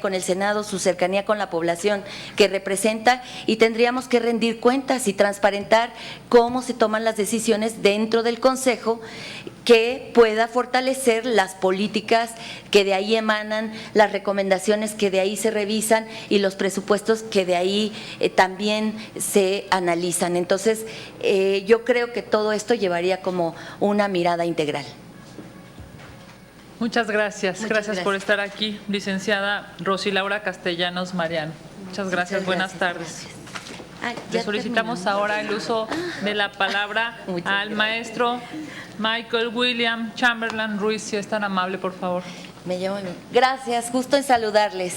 con el Senado, su cercanía con la población que representa, y tendríamos que rendir cuentas y transparentar cómo se toman las decisiones dentro del Consejo, que pueda fortalecer las políticas que de ahí emanan, las recomendaciones que de ahí se revisan y los presupuestos que de ahí también se analizan. Entonces, yo creo que todo esto llevaría como una mirada integral. Muchas gracias. Gracias por estar aquí, licenciada Rosy Laura Castellanos Mariano. Muchas gracias. Buenas tardes. Le solicitamos ahora el uso de la palabra al maestro Michael William Chamberlain Ruiz, si es tan amable, por favor. Gracias, gusto en saludarles.